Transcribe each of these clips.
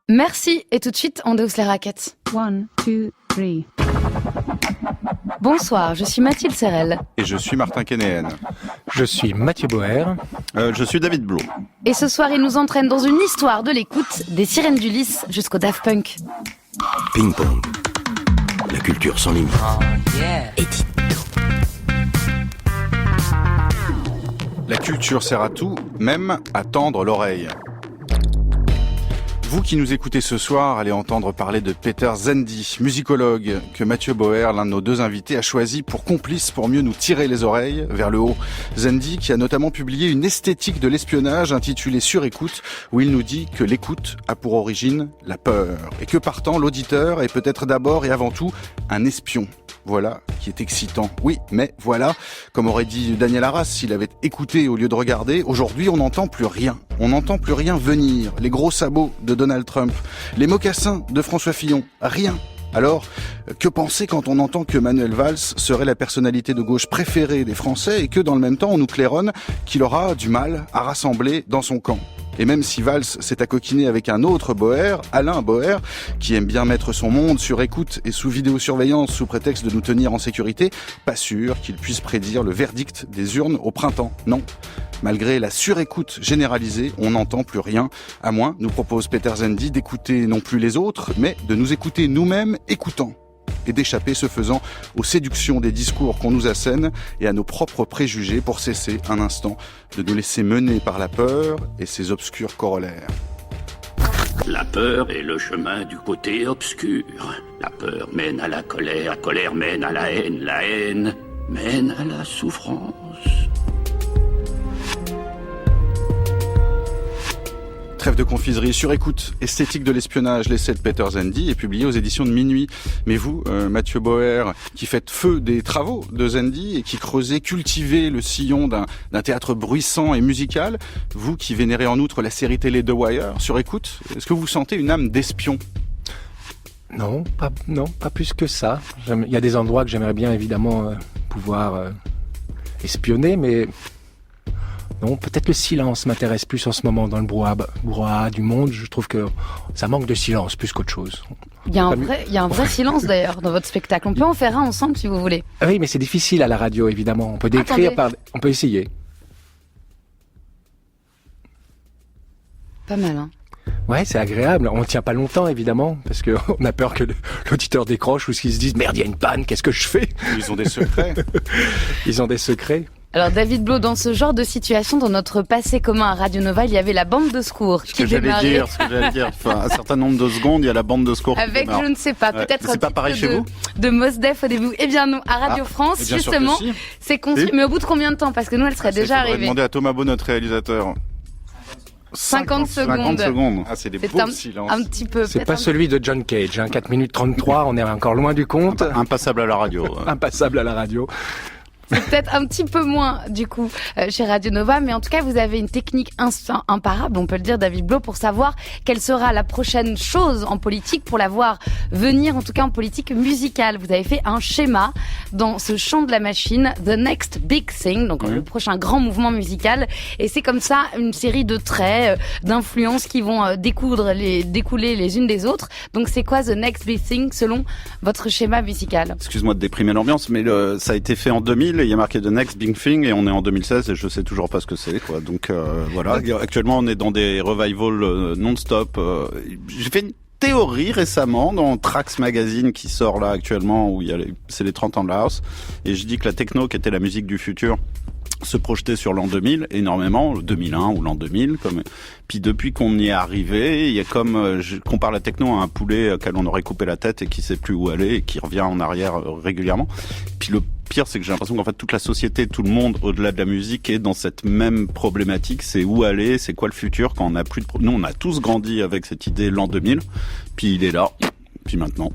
Merci, et tout de suite, on dehausse les raquettes. 1, 2, 3. Bonsoir, je suis Mathilde Serrel. Et je suis Martin Kénéen. Je suis Mathieu Boer. Je suis David Blo. Et ce soir, il nous entraîne dans une histoire de l'écoute, des sirènes d'Ulysse jusqu'au Daft Punk. Ping-pong. La culture sans limite. Édito. La culture sert à tout, même à tendre l'oreille. Vous qui nous écoutez ce soir, allez entendre parler de Peter Zendy, musicologue, que Mathieu Boer, l'un de nos deux invités, a choisi pour complice pour mieux nous tirer les oreilles vers le haut. Zendy qui a notamment publié une esthétique de l'espionnage intitulée Surécoute, où il nous dit que l'écoute a pour origine la peur, et que partant l'auditeur est peut-être d'abord et avant tout un espion. Voilà qui est excitant. Oui, mais voilà, comme aurait dit Daniel Arras s'il avait écouté au lieu de regarder, aujourd'hui on n'entend plus rien. On n'entend plus rien venir. Les gros sabots de Donald Trump, les mocassins de François Fillon, rien. Alors, que penser quand on entend que Manuel Valls serait la personnalité de gauche préférée des Français et que dans le même temps on nous claironne qu'il aura du mal à rassembler dans son camp? Et même si Valls s'est accoquiné avec un autre Boer, Alain Boer, qui aime bien mettre son monde sur écoute et sous vidéosurveillance sous prétexte de nous tenir en sécurité, pas sûr qu'il puisse prédire le verdict des urnes au printemps. Non. Malgré la surécoute généralisée, on n'entend plus rien. À moins, nous propose Peter Zendy, d'écouter non plus les autres, mais de nous écouter nous-mêmes écoutants. Et d'échapper, ce faisant, aux séductions des discours qu'on nous assène et à nos propres préjugés pour cesser un instant de nous laisser mener par la peur et ses obscurs corollaires. La peur est le chemin du côté obscur. La peur mène à la colère mène à la haine mène à la souffrance. Trêve de confiserie, Surécoute, esthétique de l'espionnage, l'essai de Peter Zendy est publié aux éditions de Minuit. Mais vous, Mathieu Boer, qui faites feu des travaux de Zendy et qui creusez, cultivez le sillon d'un théâtre bruissant et musical, vous qui vénérez en outre la série télé The Wire, Surécoute, est-ce que vous sentez une âme d'espion ? Non, pas plus que ça. Il y a des endroits que j'aimerais bien évidemment pouvoir espionner, mais non, peut-être le silence m'intéresse plus en ce moment dans le brouhaha du monde. Je trouve que ça manque de silence plus qu'autre chose. Il y a un vrai silence d'ailleurs dans votre spectacle. On peut en faire un ensemble si vous voulez. Ah oui, mais c'est difficile à la radio évidemment. On peut décrire, on peut essayer. Pas mal, hein. Ouais, c'est agréable. On ne tient pas longtemps, évidemment, parce que on a peur que l'auditeur décroche ou qu'ils se disent « Merde, il y a une panne, qu'est-ce que je fais ?» Ils ont des secrets. Ils ont des secrets. Alors David Blo, dans ce genre de situation, dans notre passé commun à Radio Nova, il y avait la bande de secours Ce que j'allais dire. Enfin, un certain nombre de secondes, il y a la bande de secours. Avec, je ne sais pas, peut-être c'est pas pareil chez vous de Mos Def au début. Eh bien, nous, à Radio France, justement, c'est construit. Mais au bout de combien de temps? Parce que nous, elle serait déjà arrivée. Demander à Thomas Beau, notre réalisateur. 50 secondes. 50 secondes. Ah, c'est des beaux silences. Un petit peu. C'est pas celui de John Cage, 4 minutes 33, on est encore loin du compte. Impassable à la radio. Impassable à la radio. C'est peut-être un petit peu moins, du coup, chez Radio Nova, mais en tout cas, vous avez une technique imparable, on peut le dire, David Blo, pour savoir quelle sera la prochaine chose en politique, pour la voir venir, en tout cas en politique musicale. Vous avez fait un schéma dans ce chant de la machine, The Next Big Thing, donc le prochain grand mouvement musical, et c'est comme ça une série de traits, d'influences qui vont découler les unes des autres. Donc c'est quoi The Next Big Thing selon votre schéma musical? Excuse-moi de déprimer l'ambiance, mais ça a été fait en 2000. Il y a marqué The Next Big Thing et on est en 2016 et je sais toujours pas ce que c'est, quoi. Donc voilà. Actuellement, on est dans des revivals non-stop. J'ai fait une théorie récemment dans Trax Magazine qui sort là actuellement où c'est les 30 ans de la house et je dis que la techno qui était la musique du futur se projetait sur l'an 2000 énormément, le 2001 ou l'an 2000 puis depuis qu'on y est arrivé, il y a comme je compare la techno à un poulet auquel on aurait coupé la tête et qui sait plus où aller et qui revient en arrière régulièrement. Puis le pire, c'est que j'ai l'impression qu'en fait toute la société, tout le monde au-delà de la musique est dans cette même problématique, c'est où aller, c'est quoi le futur quand on a plus de nous on a tous grandi avec cette idée l'an 2000, puis il est là, puis maintenant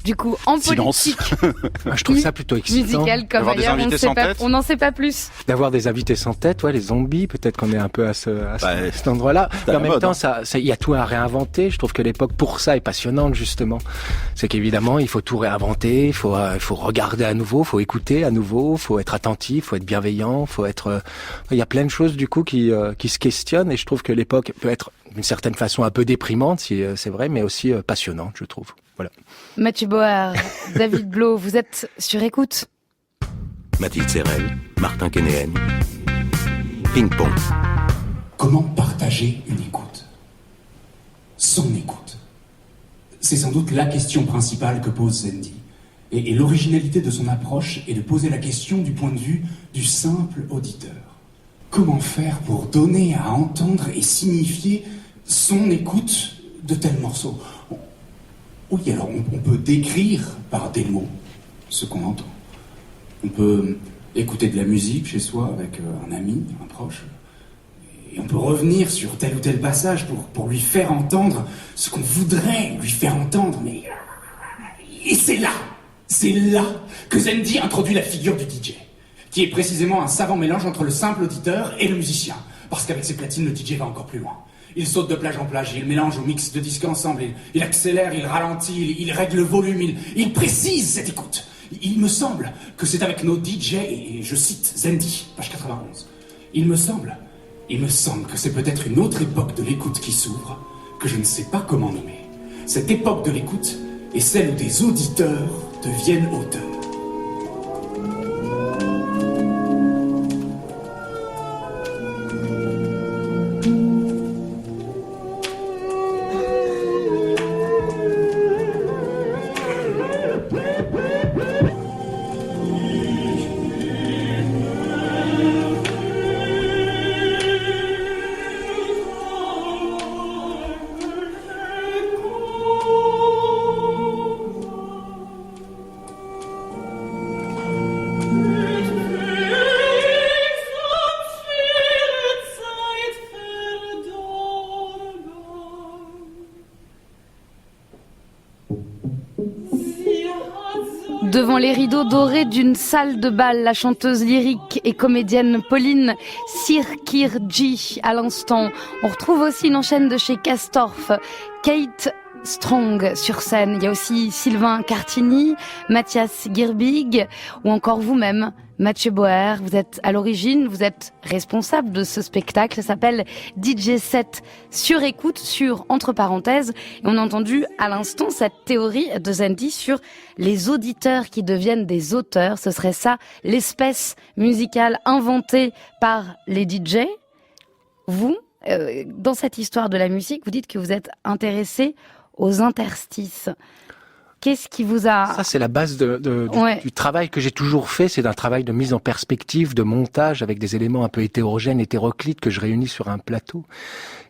Du coup, en Silence. politique Je trouve ça plutôt excitant. musicale comme D'avoir des ailleurs, invités sans tête. on n'en sait pas plus. D'avoir des invités sans tête, ouais, les zombies, peut-être qu'on est un peu à cet endroit-là. c'est à Mais en la même mode, temps, il y a tout à réinventer. Je trouve que l'époque pour ça est passionnante, justement. C'est qu'évidemment, il faut tout réinventer, il faut regarder à nouveau, il faut écouter à nouveau, il faut être attentif, il faut être bienveillant, il y a plein de choses, du coup, qui se questionnent, et je trouve que l'époque peut être, d'une certaine façon, un peu déprimante, si c'est vrai, mais aussi passionnante, je trouve. Voilà. Mathieu Boer, David Blo, vous êtes sur écoute. Mathilde Serrel, Martin Kénéen. Ping-pong. Comment partager une écoute? Son écoute. C'est sans doute la question principale que pose Zendy. Et l'originalité de son approche est de poser la question du point de vue du simple auditeur. Comment faire pour donner à entendre et signifier son écoute de tels morceaux? Oui, alors on peut décrire par des mots ce qu'on entend. On peut écouter de la musique chez soi avec un ami, un proche. Et on peut revenir sur tel ou tel passage pour lui faire entendre ce qu'on voudrait lui faire entendre. Et c'est là que Zendy introduit la figure du DJ, qui est précisément un savant mélange entre le simple auditeur et le musicien. Parce qu'avec ses platines, le DJ va encore plus loin. Il saute de plage en plage, il mélange au mix de disques ensemble, il accélère, il ralentit, il règle le volume, il précise cette écoute. Il me semble que c'est avec nos DJ, et je cite Zendy, page 91, il me semble que c'est peut-être une autre époque de l'écoute qui s'ouvre, que je ne sais pas comment nommer. Cette époque de l'écoute est celle où des auditeurs deviennent auteurs. Devant les rideaux dorés d'une salle de bal, la chanteuse lyrique et comédienne Pauline Sirkirji à l'instant. On retrouve aussi une enchaîne de chez Castorf, Kate Strong sur scène. Il y a aussi Sylvain Cartini, Mathias Girbig ou encore vous-même, Mathieu Boer. Vous êtes à l'origine, vous êtes responsable de ce spectacle. Ça s'appelle DJ Set sur écoute, sur entre parenthèses. Et on a entendu à l'instant cette théorie de Zendy sur les auditeurs qui deviennent des auteurs. Ce serait ça, l'espèce musicale inventée par les DJ. Vous, dans cette histoire de la musique, vous dites que vous êtes intéressé aux interstices. Qu'est-ce qui vous a... Ça, c'est la base du travail que j'ai toujours fait. C'est un travail de mise en perspective, de montage avec des éléments un peu hétérogènes, hétéroclites que je réunis sur un plateau,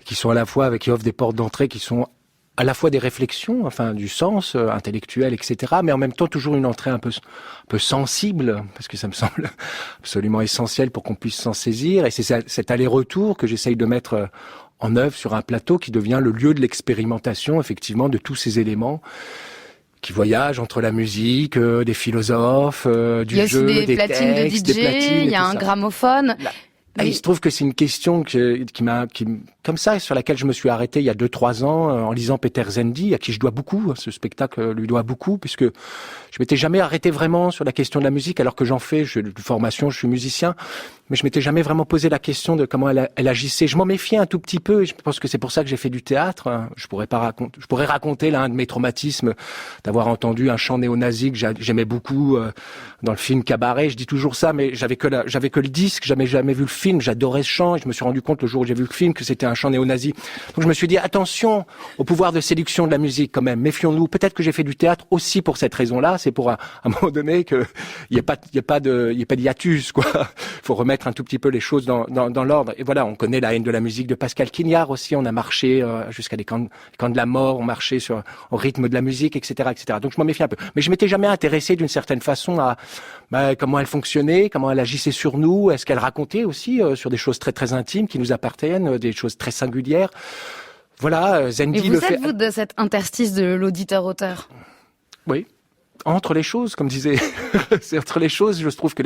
qui sont à la fois, qui offrent des portes d'entrée, qui sont à la fois des réflexions, enfin du sens intellectuel, etc., mais en même temps toujours une entrée un peu sensible, parce que ça me semble absolument essentiel pour qu'on puisse s'en saisir. Et c'est cet aller-retour que j'essaye de mettre en œuvre sur un plateau qui devient le lieu de l'expérimentation, effectivement, de tous ces éléments qui voyagent entre la musique, des philosophes, du jeu, des platines textes, de DJ, des platines, il y a un gramophone. Il se trouve que c'est une question comme ça, sur laquelle je me suis arrêté il y a 2-3 ans en lisant Peter Zendy, à qui je dois beaucoup. Ce spectacle lui doit beaucoup, puisque je m'étais jamais arrêté vraiment sur la question de la musique, alors que j'en fais, de formation, je suis musicien, mais je m'étais jamais vraiment posé la question de comment elle agissait. Je m'en méfiais un tout petit peu, et je pense que c'est pour ça que j'ai fait du théâtre. Je pourrais raconter là un de mes traumatismes, d'avoir entendu un chant néo-nazi que j'aimais beaucoup dans le film Cabaret. Je dis toujours ça, mais j'avais que le disque, j'avais jamais vu le film. J'adorais ce chant, et je me suis rendu compte le jour où j'ai vu le film que c'était un chant néo-nazi. Donc je me suis dit attention au pouvoir de séduction de la musique quand même. Méfions-nous. Peut-être que j'ai fait du théâtre aussi pour cette raison-là. C'est pour à un moment donné que il y a pas de hiatus, quoi. Faut remettre un tout petit peu les choses dans l'ordre. Et voilà, on connaît la haine de la musique de Pascal Quignard aussi. On a marché jusqu'à des camps de la mort. On marchait au rythme de la musique, etc., etc. Donc je m'en méfie un peu. Mais je m'étais jamais intéressé d'une certaine façon à comment elle fonctionnait, comment elle agissait sur nous. Est-ce qu'elle racontait aussi sur des choses très très intimes qui nous appartiennent, des choses très singulières. Voilà, Zendy le fait. Et vous êtes, vous, de cet interstice de l'auditeur-auteur ? Oui. entre les choses, comme disait, c'est entre les choses. Je trouve que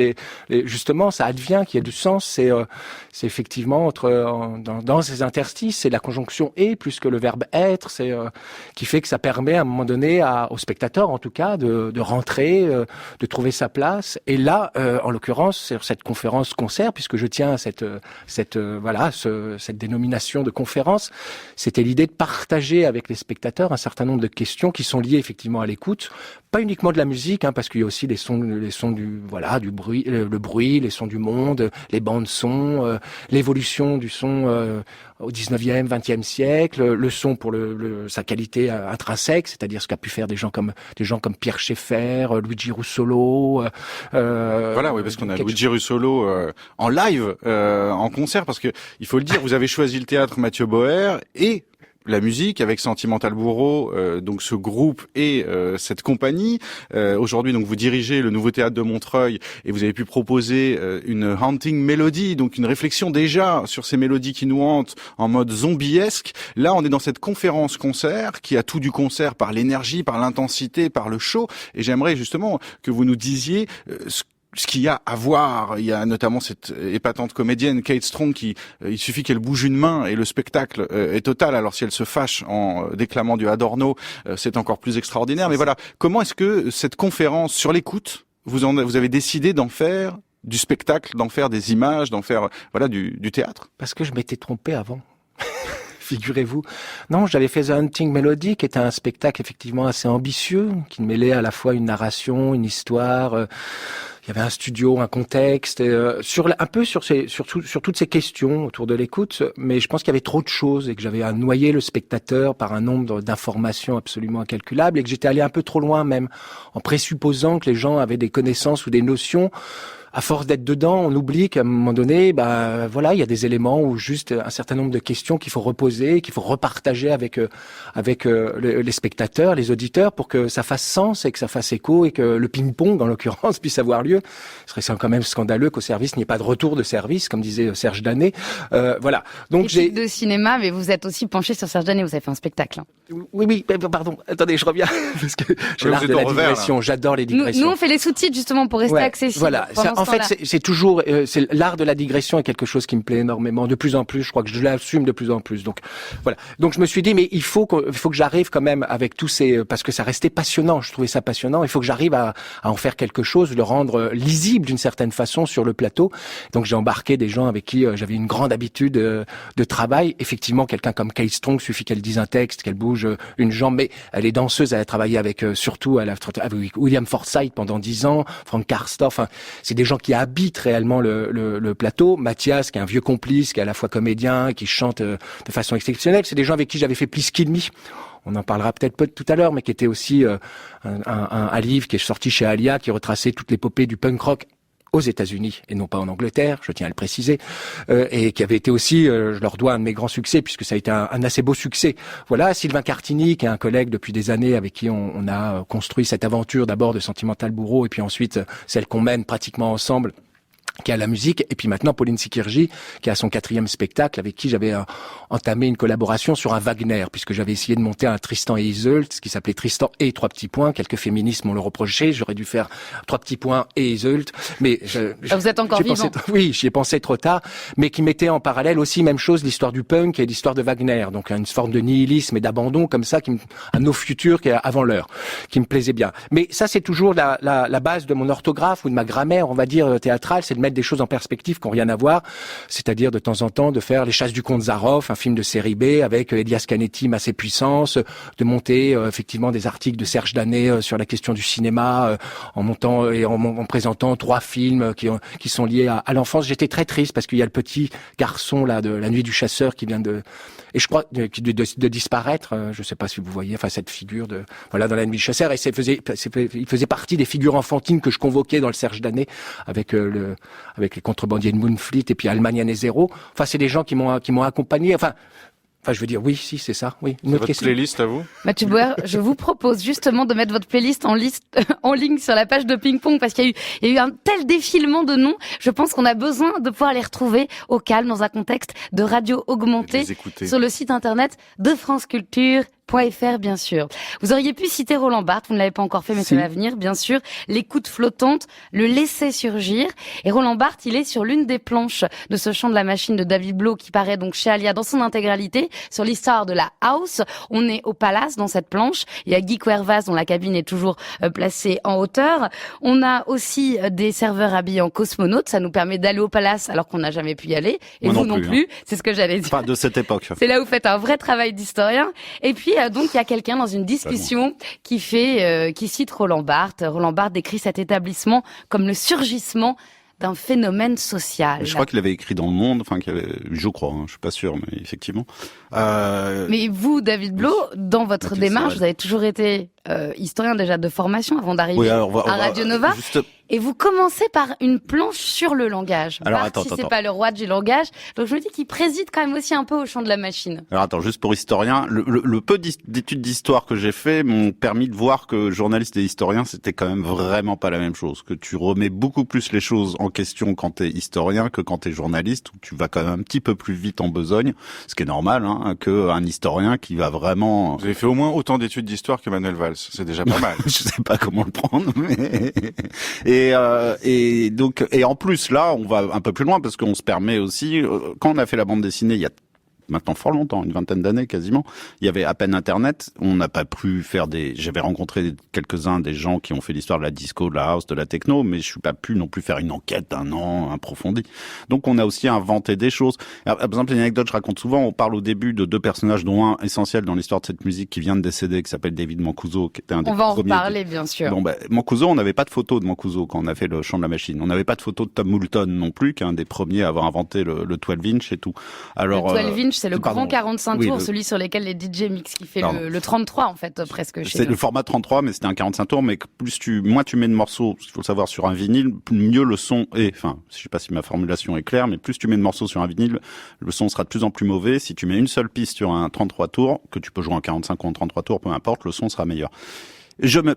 justement, ça advient, qu'il y a du sens. C'est effectivement dans ces interstices, c'est la conjonction et plus que le verbe être, qui fait que ça permet à un moment donné au spectateur, en tout cas, de rentrer, de trouver sa place. Et là, en l'occurrence, sur cette conférence concert, puisque je tiens à cette dénomination de conférence, c'était l'idée de partager avec les spectateurs un certain nombre de questions qui sont liées effectivement à l'écoute. Pas uniquement de la musique, parce qu'il y a aussi les sons du bruit, le bruit, les sons du monde, les bandes son, l'évolution du son au 19e, 20e siècle, le son pour sa qualité intrinsèque, c'est-à-dire ce qu'a pu faire des gens comme Pierre Schaeffer, Luigi Russolo. Oui, parce qu'on a Luigi Russolo en live, en concert, parce que il faut le dire, vous avez choisi le théâtre Mathieu Boer et la musique avec Sentimental Bourreau, donc ce groupe et cette compagnie. Aujourd'hui, donc vous dirigez le Nouveau Théâtre de Montreuil et vous avez pu proposer une haunting melody, donc une réflexion déjà sur ces mélodies qui nous hantent en mode zombiesque. Là, on est dans cette conférence-concert qui a tout du concert par l'énergie, par l'intensité, par le show. Et j'aimerais justement que vous nous disiez ce qu'il y a à voir. Il y a notamment cette épatante comédienne Kate Strong il suffit qu'elle bouge une main et le spectacle est total. Alors si elle se fâche en déclamant du Adorno, c'est encore plus extraordinaire. Mais voilà, comment est-ce que cette conférence sur l'écoute, vous avez décidé d'en faire du spectacle, d'en faire des images, d'en faire du théâtre? Parce que je m'étais trompé avant. Figurez-vous. Non, j'avais fait The Hunting Melody, qui était un spectacle effectivement assez ambitieux, qui mêlait à la fois une narration, une histoire. Il y avait un studio, un contexte, sur toutes ces questions autour de l'écoute, mais je pense qu'il y avait trop de choses et que j'avais noyé le spectateur par un nombre d'informations absolument incalculables et que j'étais allé un peu trop loin même, en présupposant que les gens avaient des connaissances ou des notions. À force d'être dedans, on oublie qu'à un moment donné, il y a des éléments ou juste un certain nombre de questions qu'il faut reposer, qu'il faut repartager avec les spectateurs, les auditeurs, pour que ça fasse sens et que ça fasse écho et que le ping-pong, en l'occurrence, puisse avoir lieu. Ce serait quand même scandaleux qu'au service n'y ait pas de retour de service, comme disait Serge Danet. Voilà. Donc critique de cinéma, mais vous êtes aussi penché sur Serge Danet. Vous avez fait un spectacle. Oui, pardon. Attendez, je reviens parce que j'ai l'art de la digression. J'adore les digressions. Nous, on fait les sous-titres justement pour rester accessible. Voilà. En fait, c'est toujours l'art de la digression est quelque chose qui me plaît énormément. De plus en plus, je crois que je l'assume de plus en plus. Donc voilà. Donc je me suis dit, mais il faut que j'arrive quand même avec tous ces, parce que ça restait passionnant. Je trouvais ça passionnant. Il faut que j'arrive à en faire quelque chose, le rendre lisible d'une certaine façon sur le plateau. Donc j'ai embarqué des gens avec qui j'avais une grande habitude de travail. Effectivement, quelqu'un comme Kate Strong, suffit qu'elle dise un texte, qu'elle bouge une jambe, mais elle est danseuse. Elle a travaillé avec surtout avec William Forsythe pendant 10 ans, Frank Karsdorff. Enfin, c'est des gens qui habitent réellement le plateau. Mathias, qui est un vieux complice, qui est à la fois comédien, qui chante de façon exceptionnelle. C'est des gens avec qui j'avais fait Pliski Demi. On en parlera peut-être tout à l'heure, mais qui était aussi un livre qui est sorti chez Alia, qui retraçait toute l'épopée du punk rock aux États-Unis et non pas en Angleterre, je tiens à le préciser, et qui avait été aussi, je leur dois un de mes grands succès puisque ça a été un assez beau succès. Voilà, Sylvain Cartini, qui est un collègue depuis des années avec qui on a construit cette aventure d'abord de Sentimental Bourreau et puis ensuite celle qu'on mène pratiquement ensemble, qui a la musique, et puis maintenant Pauline Sikirji, qui a son 4e spectacle, avec qui j'avais entamé une collaboration sur un Wagner, puisque j'avais essayé de monter un Tristan et Iseult, ce qui s'appelait Tristan et 3 petits points. Quelques féministes m'ont le reproché, j'aurais dû faire 3 petits points et Iseult, mais vous êtes encore vivant. Oui, j'y ai pensé trop tard, mais qui mettait en parallèle aussi, même chose, l'histoire du punk et l'histoire de Wagner, donc une forme de nihilisme et d'abandon comme ça, un no futur qui est avant l'heure, qui me plaisait bien. Mais ça, c'est toujours la base de mon orthographe ou de ma grammaire, on va dire, théâtrale, c'est de mettre des choses en perspective qui n'ont rien à voir, c'est-à-dire de temps en temps de faire Les Chasses du comte Zaroff, un film de série B avec Elias Canetti, Masse et Puissance, de monter effectivement des articles de Serge Danet sur la question du cinéma, en montant et en présentant 3 films qui sont liés à l'enfance. J'étais très triste parce qu'il y a le petit garçon là de La Nuit du Chasseur qui vient de disparaître. Je ne sais pas si vous voyez, enfin cette figure dans La Nuit du Chasseur, et il faisait partie des figures enfantines que je convoquais dans le Serge Danet avec les contrebandiers de Moonfleet et puis Allemagne année zéro. Enfin, c'est des gens qui m'ont accompagné. Enfin, je veux dire, oui, si, c'est ça. Oui. C'est votre playlist à vous? Mathieu Boer, je vous propose justement de mettre votre playlist en ligne sur la page de Ping Pong, parce qu'il y a eu un tel défilement de noms. Je pense qu'on a besoin de pouvoir les retrouver au calme dans un contexte de radio augmentée sur le site internet de France Culture. .fr, bien sûr. Vous auriez pu citer Roland Barthes, vous ne l'avez pas encore fait, mais ça va venir, bien sûr. L'écoute flottante, le laisser surgir. Et Roland Barthes, il est sur l'une des planches de ce chant de la machine de David Blo, qui paraît donc chez Alia dans son intégralité, sur l'histoire de la house. On est au Palace, dans cette planche. Il y a Guy Quervas, dont la cabine est toujours placée en hauteur. On a aussi des serveurs habillés en cosmonautes. Ça nous permet d'aller au Palace, alors qu'on n'a jamais pu y aller. Et Moi vous non plus. C'est ce que j'allais dire. Pas de cette époque. C'est là où vous faites un vrai travail d'historien. Et puis, donc, il y a quelqu'un dans une discussion qui cite Roland Barthes. Roland Barthes décrit cet établissement comme le surgissement d'un phénomène social. Je crois qu'il avait écrit dans Le Monde, je crois, je suis pas sûr, mais effectivement. Mais vous, David Blo, dans votre démarche, vous avez toujours été historien déjà de formation avant d'arriver à Radio Nova. Et vous commencez par une planche sur le langage. Alors Barthes, c'est pas le roi du langage. Donc je me dis qu'il préside quand même aussi un peu au chant de la machine. Alors attends, juste pour historien, le peu d'études d'histoire que j'ai fait m'ont permis de voir que journaliste et historien, c'était quand même vraiment pas la même chose. Que tu remets beaucoup plus les choses en question quand t'es historien que quand t'es journaliste, où tu vas quand même un petit peu plus vite en besogne, ce qui est normal, qu'un historien qui va vraiment... Vous avez fait au moins autant d'études d'histoire que Manuel Valls, c'est déjà pas mal. Je sais pas comment le prendre, mais... Et donc, en plus, là, on va un peu plus loin parce qu'on se permet aussi, quand on a fait la bande dessinée, il y a maintenant fort longtemps, une vingtaine d'années quasiment, il y avait à peine Internet, on n'a pas pu faire j'avais rencontré quelques-uns des gens qui ont fait l'histoire de la disco, de la house, de la techno, mais je suis pas pu non plus faire une enquête d'un an approfondie. Donc on a aussi inventé des choses. Par exemple, une anecdote, je raconte souvent, on parle au début de deux personnages, dont un essentiel dans l'histoire de cette musique qui vient de décéder, qui s'appelle David Mancuso, qui était un des premiers. On va en reparler, bien sûr. Bon, Mancuso, on n'avait pas de photo de Mancuso quand on a fait le chant de la machine. On n'avait pas de photo de Tom Moulton non plus, qui est un des premiers à avoir inventé le 12 inch et tout. Alors, le 12 inch, c'est le grand 45 tours, celui sur lequel les DJ mix, qui fait le 33 en fait, presque chez C'est nous. le format 33, mais c'était un 45 tours, mais moins tu mets de morceaux, il faut le savoir, sur un vinyle, mieux le son est, je sais pas si ma formulation est claire, mais plus tu mets de morceaux sur un vinyle, le son sera de plus en plus mauvais. Si tu mets une seule piste sur un 33 tours, que tu peux jouer en 45 ou en 33 tours, peu importe, le son sera meilleur.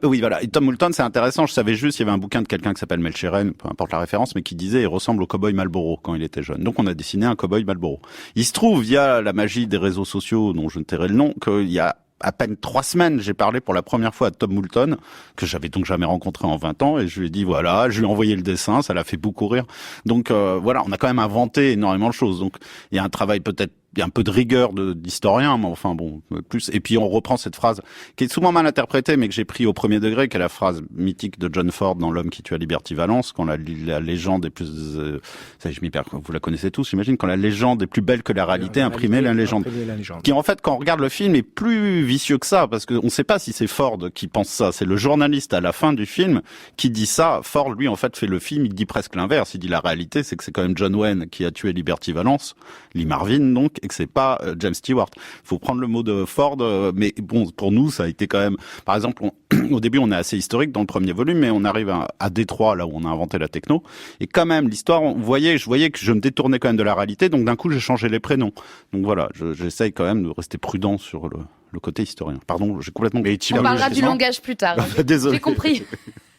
Oui, voilà. Et Tom Moulton, c'est intéressant. Je savais juste, il y avait un bouquin de quelqu'un qui s'appelle Mel Sheeran, peu importe la référence, mais qui disait, il ressemble au cowboy Marlboro quand il était jeune. Donc, on a dessiné un cowboy Marlboro. Il se trouve, via la magie des réseaux sociaux, dont je ne tairai le nom, qu'il y a à peine 3 semaines, j'ai parlé pour la première fois à Tom Moulton, que j'avais donc jamais rencontré en 20 ans, et je lui ai dit, voilà, je lui ai envoyé le dessin, ça l'a fait beaucoup rire. Donc, voilà, on a quand même inventé énormément de choses. Donc, il y a un travail peut-être, il y a un peu de rigueur d'historien, mais enfin bon, plus. Et puis on reprend cette phrase qui est souvent mal interprétée, mais que j'ai pris au premier degré, qui est la phrase mythique de John Ford dans L'homme qui tua Liberty Valance, quand la légende est plus, ça je m'y perds, vous la connaissez tous, j'imagine, quand la légende est plus belle que la réalité, imprimez la légende. Qui en fait, quand on regarde le film, est plus vicieux que ça, parce qu'on ne sait pas si c'est Ford qui pense ça. C'est le journaliste à la fin du film qui dit ça. Ford, lui, en fait, fait le film, il dit presque l'inverse. Il dit la réalité, c'est que c'est quand même John Wayne qui a tué Liberty Valance, Lee Marvin donc, et que c'est pas James Stewart. Faut prendre le mot de Ford, mais bon, pour nous, ça a été quand même, par exemple, au début, on est assez historique dans le premier volume, mais on arrive à Détroit, là où on a inventé la techno, et quand même, l'histoire, je voyais que je me détournais quand même de la réalité, donc d'un coup, j'ai changé les prénoms. Donc voilà, j'essaye quand même de rester prudent sur le côté historien. Pardon, j'ai complètement... On parlera du langage plus tard. Désolé. J'ai compris.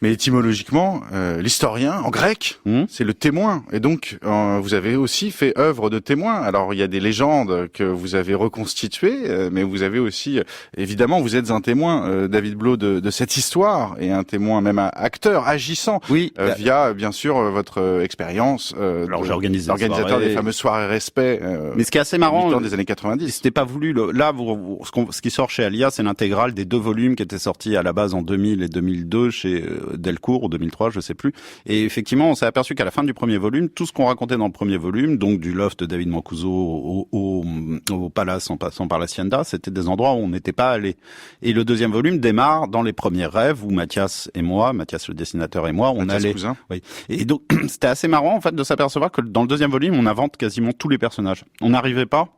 Mais étymologiquement, l'historien, en grec, c'est le témoin. Et donc, vous avez aussi fait œuvre de témoin. Alors, il y a des légendes que vous avez reconstituées, mais vous avez aussi, évidemment, vous êtes un témoin, David Blo, de cette histoire, et un témoin même acteur, agissant, via, bien sûr, votre expérience alors, j'ai organisé l'organisateur des fameuses soirées respect, mais ce qui est assez marrant, des années 90. C'était pas voulu. Là, ce qui sort chez Alia, c'est l'intégrale des 2 volumes qui étaient sortis à la base en 2000 et 2002 chez Delcourt, ou 2003, je sais plus. Et effectivement, on s'est aperçu qu'à la fin du premier volume, tout ce qu'on racontait dans le premier volume, donc du loft de David Mancuso au Palace en passant par l'Hacienda, c'était des endroits où on n'était pas allé. Et le deuxième volume démarre dans les premiers rêves où Mathias le dessinateur et moi, on allait. Cousin. Oui. Et donc, c'était assez marrant, en fait, de s'apercevoir que dans le deuxième volume, on invente quasiment tous les personnages. On n'arrivait pas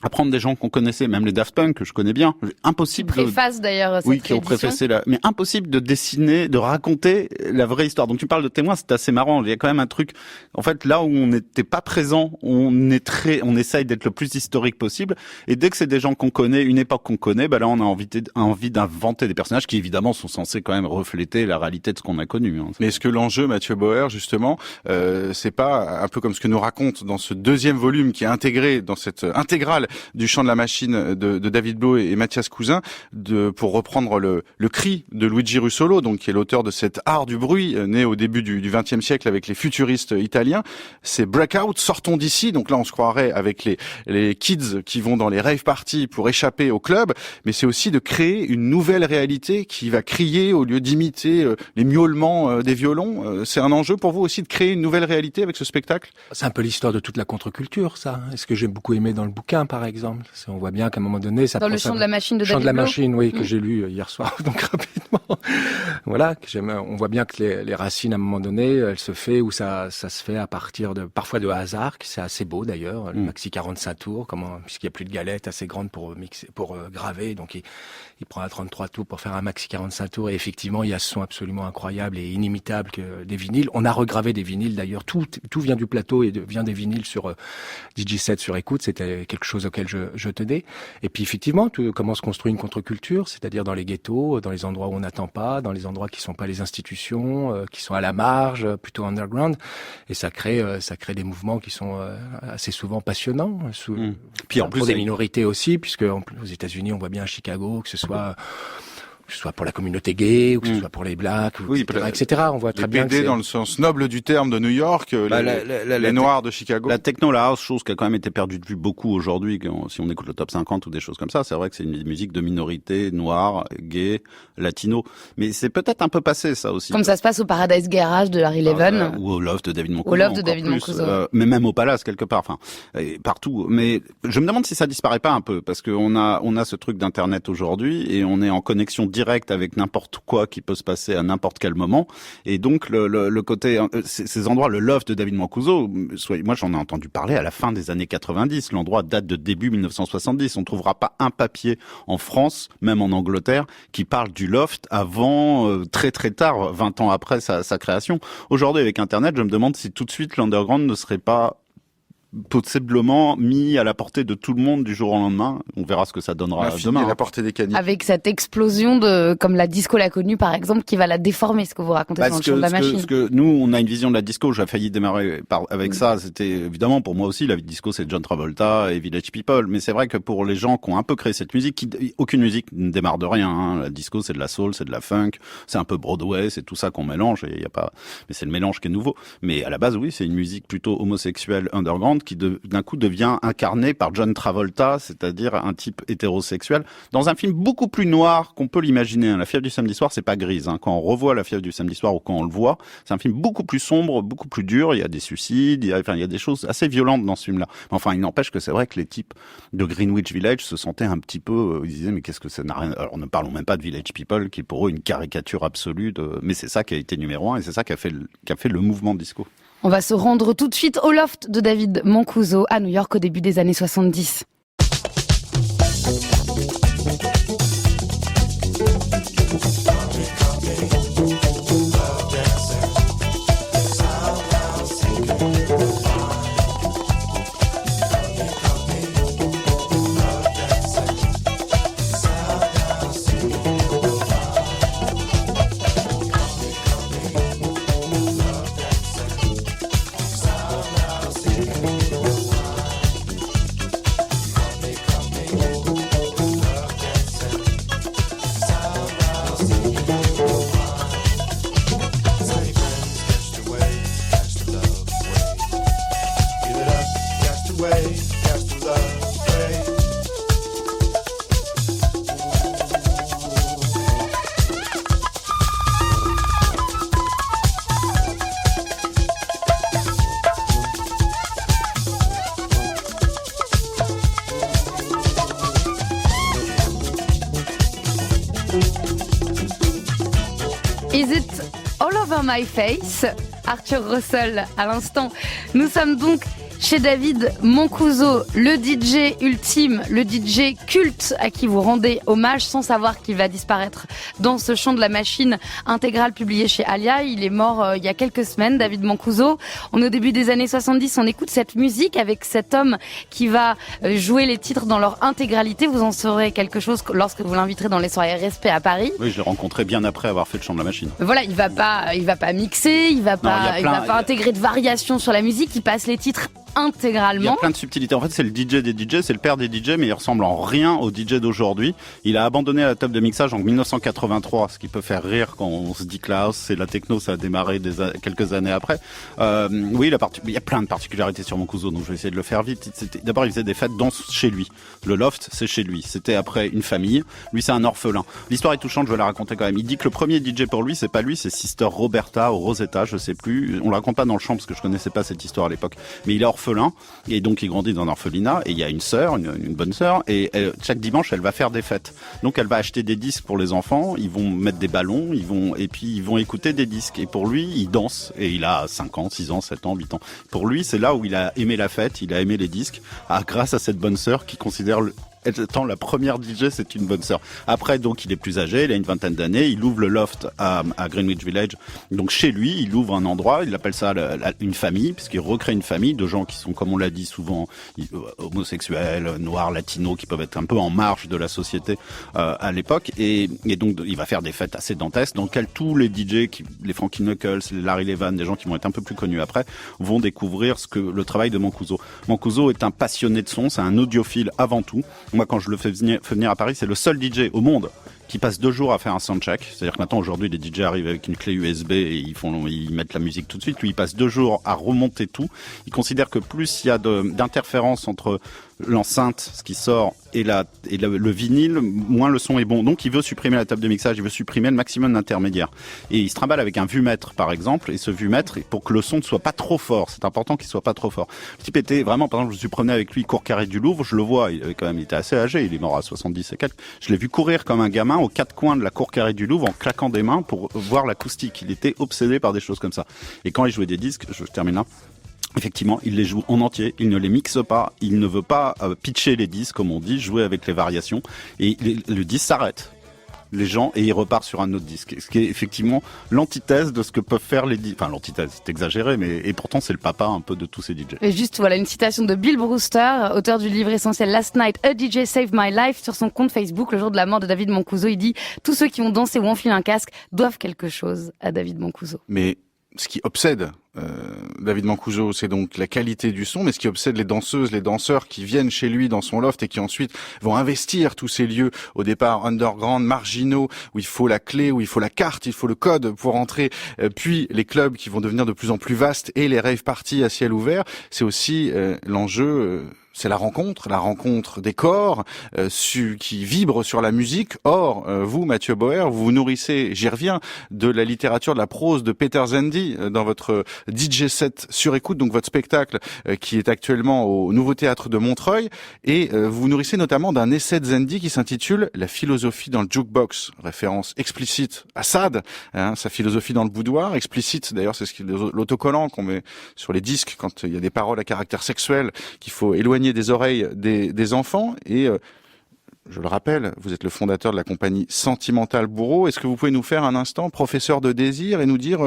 à prendre des gens qu'on connaissait, même les Daft Punk, que je connais bien. Impossible. Qui préface d'ailleurs cette qui ont préfacé mais impossible de dessiner, de raconter la vraie histoire. Donc tu parles de témoins, c'est assez marrant. Il y a quand même un truc, en fait, là où on n'était pas présent, on essaye d'être le plus historique possible. Et dès que c'est des gens qu'on connaît, une époque qu'on connaît, là on a envie d'inventer des personnages qui évidemment sont censés quand même refléter la réalité de ce qu'on a connu. Mais est-ce que l'enjeu, Mathieu Bauer, justement, c'est pas un peu comme ce que nous raconte dans ce deuxième volume qui est intégré dans cette intégrale du chant de la machine de David Blow et Mathias Cousin, pour reprendre le cri de Luigi Russolo, donc qui est l'auteur de cet art du bruit né au début du XXe siècle avec les futuristes italiens. C'est Breakout, sortons d'ici. Donc là, on se croirait avec les kids qui vont dans les rave parties pour échapper au club, mais c'est aussi de créer une nouvelle réalité qui va crier au lieu d'imiter les miaulements des violons. C'est un enjeu pour vous aussi de créer une nouvelle réalité avec ce spectacle? C'est un peu l'histoire de toute la contre-culture, ça. Et ce que j'ai beaucoup aimé dans le bouquin, par exemple. On voit bien qu'à un moment donné, ça dans le chant de la machine de David Blow. Chant de la machine, oui, que j'ai lu hier soir, donc rapidement. Voilà, on voit bien que les racines, à un moment donné, elles se fait où ça se fait à partir parfois de hasard, qui c'est assez beau d'ailleurs. Le maxi 45 tours, puisqu'il n'y a plus de galettes assez grandes pour graver, donc il prend à 33 tours pour faire un maxi 45 tours. Et effectivement, il y a ce son absolument incroyable et inimitable que des vinyles. On a regravé des vinyles d'ailleurs. Tout vient du plateau et vient des vinyles sur DJ7 sur écoute. C'était quelque chose auquel je tenais. Et puis effectivement, comment se construit une contre-culture, c'est-à-dire dans les ghettos, dans les endroits où on n'attend pas, dans les endroits qui sont pas les institutions, qui sont à la marge, plutôt underground. Et ça crée des mouvements qui sont assez souvent passionnants. Puis en plus pour des minorités aussi, puisque aux États-Unis, on voit bien à Chicago que ce soit pour la communauté gay, ou que ce soit pour les blacks, etc. On voit très bien que dans le sens noble du terme de New York, les Noirs de Chicago. La techno, la house, chose qui a quand même été perdue de vue beaucoup aujourd'hui, si on écoute le top 50 ou des choses comme ça, c'est vrai que c'est une musique de minorité, noire, gay, latino. Mais c'est peut-être un peu passé, ça aussi. Comme ça se passe au Paradise Garage de Larry Levan. Ou au Loft de David Mancuso. Au Loft de David Mancuso. Mais même au Palace, quelque part, partout. Mais je me demande si ça disparaît pas un peu, parce qu'on a ce truc d'internet aujourd'hui, et on est en connexion direct avec n'importe quoi qui peut se passer à n'importe quel moment. Et donc, le côté, ces endroits, le Loft de David Mancuso, moi j'en ai entendu parler à la fin des années 90. L'endroit date de début 1970. On ne trouvera pas un papier en France, même en Angleterre, qui parle du Loft avant, très très tard, 20 ans après sa création. Aujourd'hui, avec Internet, je me demande si tout de suite l'underground ne serait pas possiblement mis à la portée de tout le monde du jour au lendemain. On verra ce que ça donnera demain. À la portée des caniches. Avec cette explosion comme la disco l'a connue, par exemple, qui va la déformer, ce que vous racontez dans le chant de la machine. Parce que nous, on a une vision de la disco. J'ai failli démarrer avec ça. C'était évidemment pour moi aussi la vie de disco, c'est John Travolta et Village People. Mais c'est vrai que pour les gens qui ont un peu créé cette musique, aucune musique ne démarre de rien. Hein. La disco, c'est de la soul, c'est de la funk, c'est un peu Broadway, c'est tout ça qu'on mélange. Et y a pas, mais c'est le mélange qui est nouveau. Mais à la base, oui, c'est une musique plutôt homosexuelle underground qui d'un coup devient incarné par John Travolta, c'est-à-dire un type hétérosexuel, dans un film beaucoup plus noir qu'on peut l'imaginer. La fièvre du samedi soir, c'est pas grise. Quand on revoit La fièvre du samedi soir ou quand on le voit, c'est un film beaucoup plus sombre, beaucoup plus dur. Il y a des suicides, il y a des choses assez violentes dans ce film-là. Enfin, il n'empêche que c'est vrai que les types de Greenwich Village se sentaient un petit peu, ils disaient mais qu'est-ce que ça n'a rien. Alors ne parlons même pas de Village People, qui est pour eux une caricature absolue mais c'est ça qui a été numéro 1 et c'est ça qui a fait le mouvement disco. On va se rendre tout de suite au Loft de David Mancuso à New York au début des années 70. Is it all over my face? Arthur Russell à l'instant. Nous sommes donc chez David Mancuso, le DJ ultime, le DJ culte à qui vous rendez hommage sans savoir qu'il va disparaître dans ce chant de la machine intégral publié chez Alia. Il est mort il y a quelques semaines, David Mancuso. On est au début des années 70, on écoute cette musique avec cet homme qui va jouer les titres dans leur intégralité. Vous en saurez quelque chose lorsque vous l'inviterez dans les soirées Respect à Paris. Oui, je l'ai rencontré bien après avoir fait le chant de la machine. Voilà, il va pas mixer, il va pas intégrer de variations sur la musique, il passe les titres intégralement. Il y a plein de subtilités. En fait, c'est le DJ des DJ, c'est le père des DJ, mais il ressemble en rien au DJ d'aujourd'hui. Il a abandonné la table de mixage en 1983, ce qui peut faire rire quand on se dit que la house, c'est la techno, ça a démarré quelques années après. Oui, il y a plein de particularités sur Mancuso, donc je vais essayer de le faire vite. D'abord, il faisait des fêtes danse chez lui. Le loft, c'est chez lui. C'était après une famille. Lui, c'est un orphelin. L'histoire est touchante, je vais la raconter quand même. Il dit que le premier DJ pour lui, c'est pas lui, c'est Sister Roberta ou Rosetta, je sais plus. On la raconte pas dans le champ parce que je connaissais pas cette histoire à l'époque. Mais il est orphelin et donc il grandit dans un orphelinat et il y a une sœur, une bonne sœur, et chaque dimanche elle va faire des fêtes. Donc elle va acheter des disques pour les enfants, ils vont mettre des ballons, et puis ils vont écouter des disques. Et pour lui, il danse et il a 5 ans, 6 ans, 7 ans, 8 ans. Pour lui, c'est là où il a aimé la fête, il a aimé les disques, grâce à cette bonne sœur qui considère étant la première DJ, c'est une bonne sœur. Après, donc, il est plus âgé, il a une vingtaine d'années, il ouvre le loft à Greenwich Village. Donc, chez lui, il ouvre un endroit, il appelle ça une famille, puisqu'il recrée une famille de gens qui sont, comme on l'a dit souvent, homosexuels, noirs, latinos, qui peuvent être un peu en marge de la société à l'époque. Et donc, il va faire des fêtes assez dantesques, dans lesquelles tous les DJ, les Frankie Knuckles, les Larry Levan, des gens qui vont être un peu plus connus après, vont découvrir le travail de Mancuso. Mancuso est un passionné de son, c'est un audiophile avant tout. Moi, quand je le fais venir à Paris, c'est le seul DJ au monde qui passe 2 jours à faire un soundcheck. C'est-à-dire que maintenant, aujourd'hui, les DJ arrivent avec une clé USB et ils mettent la musique tout de suite. Lui, il passe 2 jours à remonter tout. Il considère que plus il y a d'interférences entre l'enceinte, ce qui sort, et le vinyle, moins le son est bon. Donc, il veut supprimer la table de mixage, il veut supprimer le maximum d'intermédiaires. Et il se trimballe avec un vue-mètre, par exemple, et ce vue-mètre, pour que le son ne soit pas trop fort, c'est important qu'il soit pas trop fort. Le type était vraiment, par exemple, je me suis promené avec lui, cours carré du Louvre, je le vois, il était assez âgé, il est mort à 70 et quelques. Je l'ai vu courir comme un gamin aux 4 coins de la cour carrée du Louvre en claquant des mains pour voir l'acoustique. Il était obsédé par des choses comme ça. Et quand il jouait des disques, je termine là, effectivement, il les joue en entier, il ne les mixe pas, il ne veut pas pitcher les disques, comme on dit, jouer avec les variations, et le disque s'arrête. Les gens, et il repart sur un autre disque. Ce qui est effectivement l'antithèse de ce que peuvent faire les disques. Enfin, l'antithèse, c'est exagéré, et pourtant c'est le papa un peu de tous ces DJ. Et juste, voilà, une citation de Bill Brewster, auteur du livre essentiel Last Night, A DJ Saved My Life, sur son compte Facebook, le jour de la mort de David Mancuso. Il dit « Tous ceux qui ont dansé ou enfilé un casque doivent quelque chose à David Mancuso. » Mais ce qui obsède David Mancuso, c'est donc la qualité du son, mais ce qui obsède les danseuses, les danseurs qui viennent chez lui dans son loft et qui ensuite vont investir tous ces lieux au départ underground, marginaux, où il faut la clé, où il faut la carte, il faut le code pour entrer, puis les clubs qui vont devenir de plus en plus vastes et les rave parties à ciel ouvert. C'est aussi l'enjeu. C'est la rencontre des corps qui vibrent sur la musique. Or, vous, Mathieu Boer, vous vous nourrissez, j'y reviens, de la littérature, de la prose de Peter Zendy dans votre DJ set sur écoute, donc votre spectacle qui est actuellement au Nouveau Théâtre de Montreuil. Et vous vous nourrissez notamment d'un essai de Zendy qui s'intitule « La philosophie dans le jukebox », référence explicite à Sade, sa philosophie dans le boudoir, explicite d'ailleurs, c'est l'autocollant qu'on met sur les disques quand il y a des paroles à caractère sexuel qu'il faut éloigner des oreilles des enfants. Et je le rappelle, vous êtes le fondateur de la compagnie Sentimental Bourreau. Est-ce que vous pouvez nous faire un instant professeur de désir et nous dire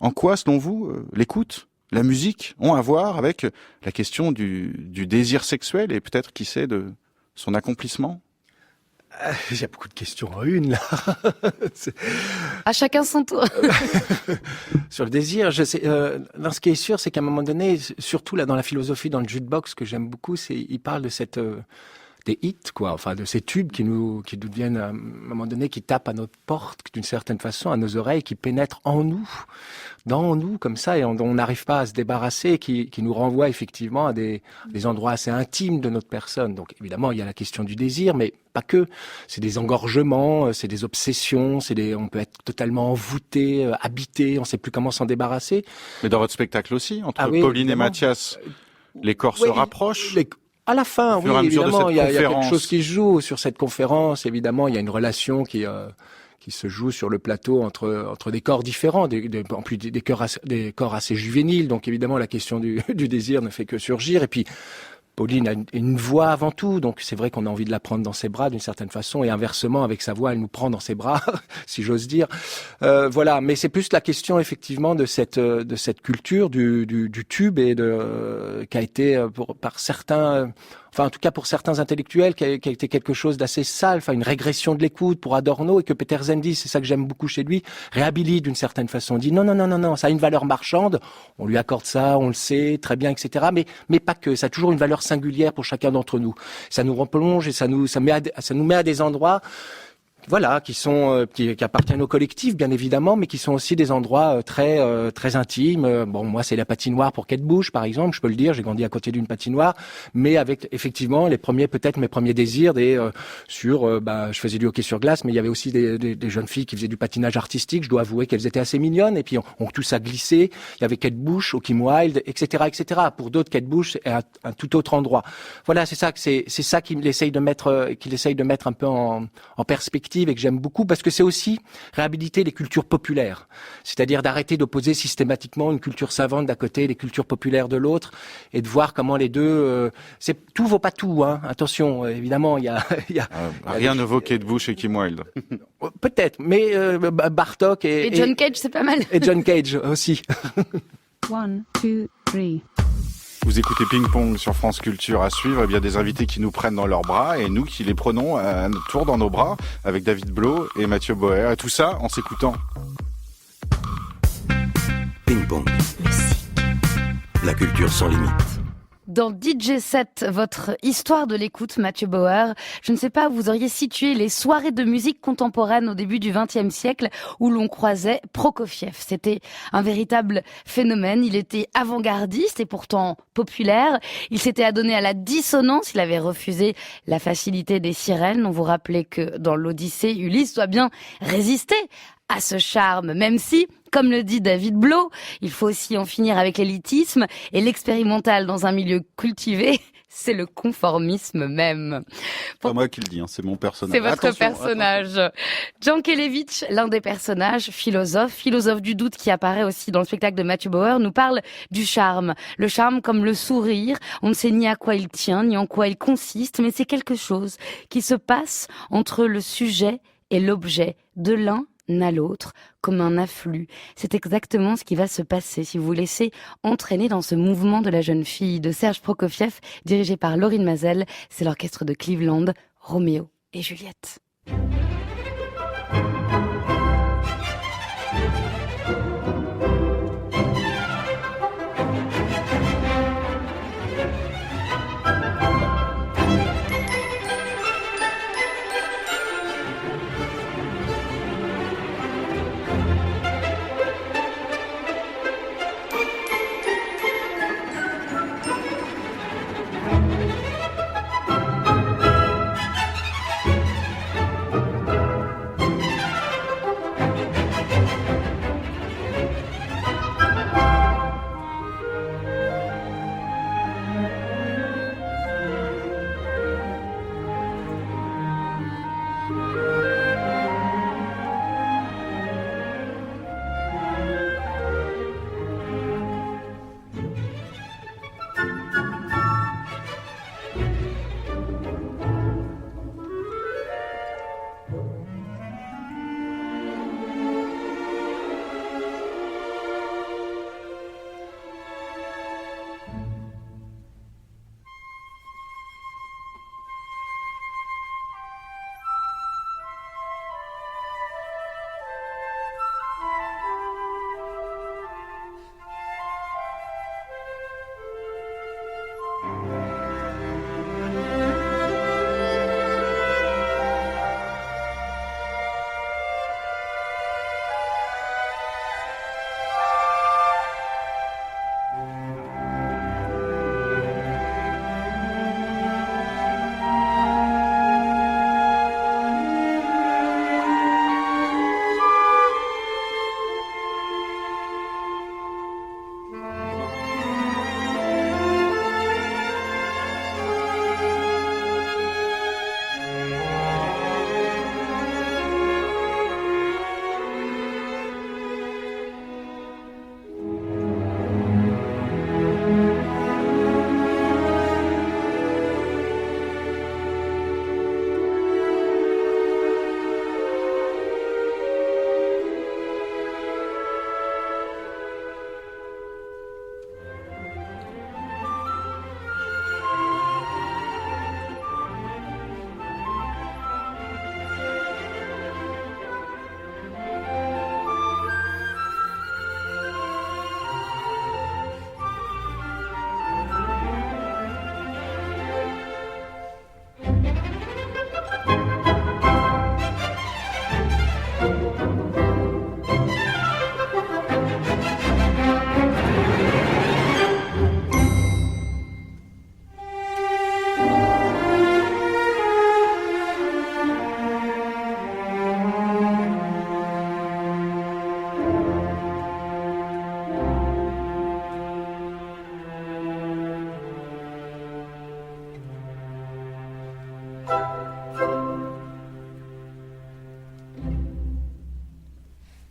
en quoi, selon vous, l'écoute, la musique ont à voir avec la question du désir sexuel et peut-être, qui sait, de son accomplissement? Il y a beaucoup de questions en une, là. À chacun son tour. Sur le désir, je sais, ce qui est sûr, c'est qu'à un moment donné, surtout là dans la philosophie, dans le jukebox, que j'aime beaucoup, il parle de des hits, quoi, enfin de ces tubes qui nous deviennent à un moment donné, qui tapent à notre porte d'une certaine façon, à nos oreilles, qui pénètrent en nous, dans nous, comme ça, et dont on n'arrive pas à se débarrasser, qui nous renvoient effectivement à des endroits assez intimes de notre personne. Donc évidemment, il y a la question du désir, mais pas que. C'est des engorgements, c'est des obsessions, on peut être totalement envoûté, habité, on ne sait plus comment s'en débarrasser. Mais dans votre spectacle aussi, entre oui, Pauline évidemment. et Mathias, les corps se rapprochent. À la fin, oui, évidemment, il y a quelque chose qui se joue sur cette conférence. Évidemment, il y a une relation qui se joue sur le plateau entre des corps différents, en plus des corps assez juvéniles. Donc évidemment, la question du désir ne fait que surgir. Et puis, Pauline a une voix avant tout, donc c'est vrai qu'on a envie de la prendre dans ses bras d'une certaine façon, et inversement, avec sa voix, elle nous prend dans ses bras, si j'ose dire. Voilà, mais c'est plus la question effectivement de cette culture du tube et qui a été par certains, enfin en tout cas pour certains intellectuels, qui a été quelque chose d'assez sale, enfin une régression de l'écoute pour Adorno, et que Peter Zendy, c'est ça que j'aime beaucoup chez lui, réhabilite d'une certaine façon. On dit non, ça a une valeur marchande, on lui accorde ça, on le sait, très bien, etc. Mais pas que, ça a toujours une valeur singulière pour chacun d'entre nous. Ça nous replonge et ça nous met à des endroits, voilà, qui appartiennent au collectif, bien évidemment, mais qui sont aussi des endroits très intimes. Bon, moi, c'est la patinoire pour Kate Bush, par exemple, je peux le dire, j'ai grandi à côté d'une patinoire, mais avec effectivement mes premiers désirs, je faisais du hockey sur glace, mais il y avait aussi des jeunes filles qui faisaient du patinage artistique. Je dois avouer qu'elles étaient assez mignonnes, et puis on tout ça glissé. Il y avait Kate Bush, Kim Wilde, etc., etc. Pour d'autres, Kate Bush est un tout autre endroit. Voilà, c'est ça qu'il essaye de mettre un peu en perspective, et que j'aime beaucoup, parce que c'est aussi réhabiliter les cultures populaires, c'est-à-dire d'arrêter d'opposer systématiquement une culture savante d'un côté et les cultures populaires de l'autre, et de voir comment les deux, tout vaut pas tout, hein. Attention, évidemment, il y a rien ne vaut Kate Bush et Kim Wilde. Peut-être, mais Bartok et John Cage, c'est pas mal. Et John Cage aussi. 1, 2, 3. Vous écoutez Ping Pong sur France Culture, à suivre. Eh bien, des invités qui nous prennent dans leurs bras et nous qui les prenons à notre tour dans nos bras avec David Blo et Mathieu Boer. Et tout ça en s'écoutant. Ping Pong. La culture sans limite. Dans DJ 7, votre histoire de l'écoute, Mathieu Bauer, je ne sais pas où vous auriez situé les soirées de musique contemporaine au début du XXe siècle où l'on croisait Prokofiev. C'était un véritable phénomène. Il était avant-gardiste et pourtant populaire. Il s'était adonné à la dissonance. Il avait refusé la facilité des sirènes. On vous rappelait que dans l'Odyssée, Ulysse doit bien résister à ce charme, même si, comme le dit David Blo, il faut aussi en finir avec l'élitisme et l'expérimental dans un milieu cultivé, c'est le conformisme même. Pas moi qui le dis, hein, c'est mon personnage. C'est votre personnage. Jankélévitch, l'un des personnages, philosophe du doute qui apparaît aussi dans le spectacle de Mathieu Bauer, nous parle du charme. Le charme comme le sourire, on ne sait ni à quoi il tient, ni en quoi il consiste, mais c'est quelque chose qui se passe entre le sujet et l'objet, de l'un à l'autre, comme un afflux. C'est exactement ce qui va se passer si vous vous laissez entraîner dans ce mouvement de la jeune fille de Serge Prokofiev, dirigé par Laurine Mazel. C'est l'orchestre de Cleveland, Roméo et Juliette.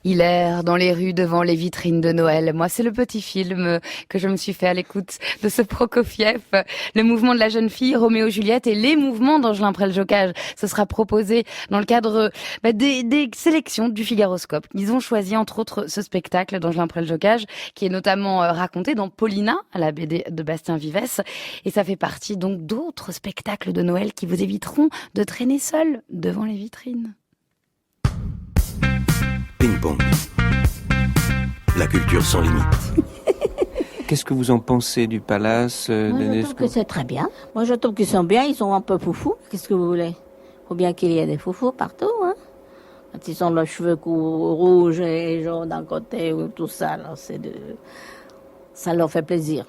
Il erre dans les rues devant les vitrines de Noël. Moi, c'est le petit film que je me suis fait à l'écoute de ce Prokofiev. Le mouvement de la jeune fille, Roméo Juliette, et les mouvements d'Angelin Prel-Jocage. Ce sera proposé dans le cadre des sélections du Figaroscope. Ils ont choisi, entre autres, ce spectacle d'Angelin Prel-Jocage, qui est notamment raconté dans Paulina, à la BD de Bastien Vives. Et ça fait partie donc d'autres spectacles de Noël qui vous éviteront de traîner seul devant les vitrines. Ping-pong. La culture sans limite. Qu'est-ce que vous en pensez du palace Moi, je trouve que c'est très bien. Moi, je trouve qu'ils sont bien, ils sont un peu foufous. Qu'est-ce que vous voulez? Faut bien qu'il y ait des foufous partout, hein. Quand ils ont leurs cheveux rouges et jaunes d'un côté, ou tout ça, là, ça leur fait plaisir.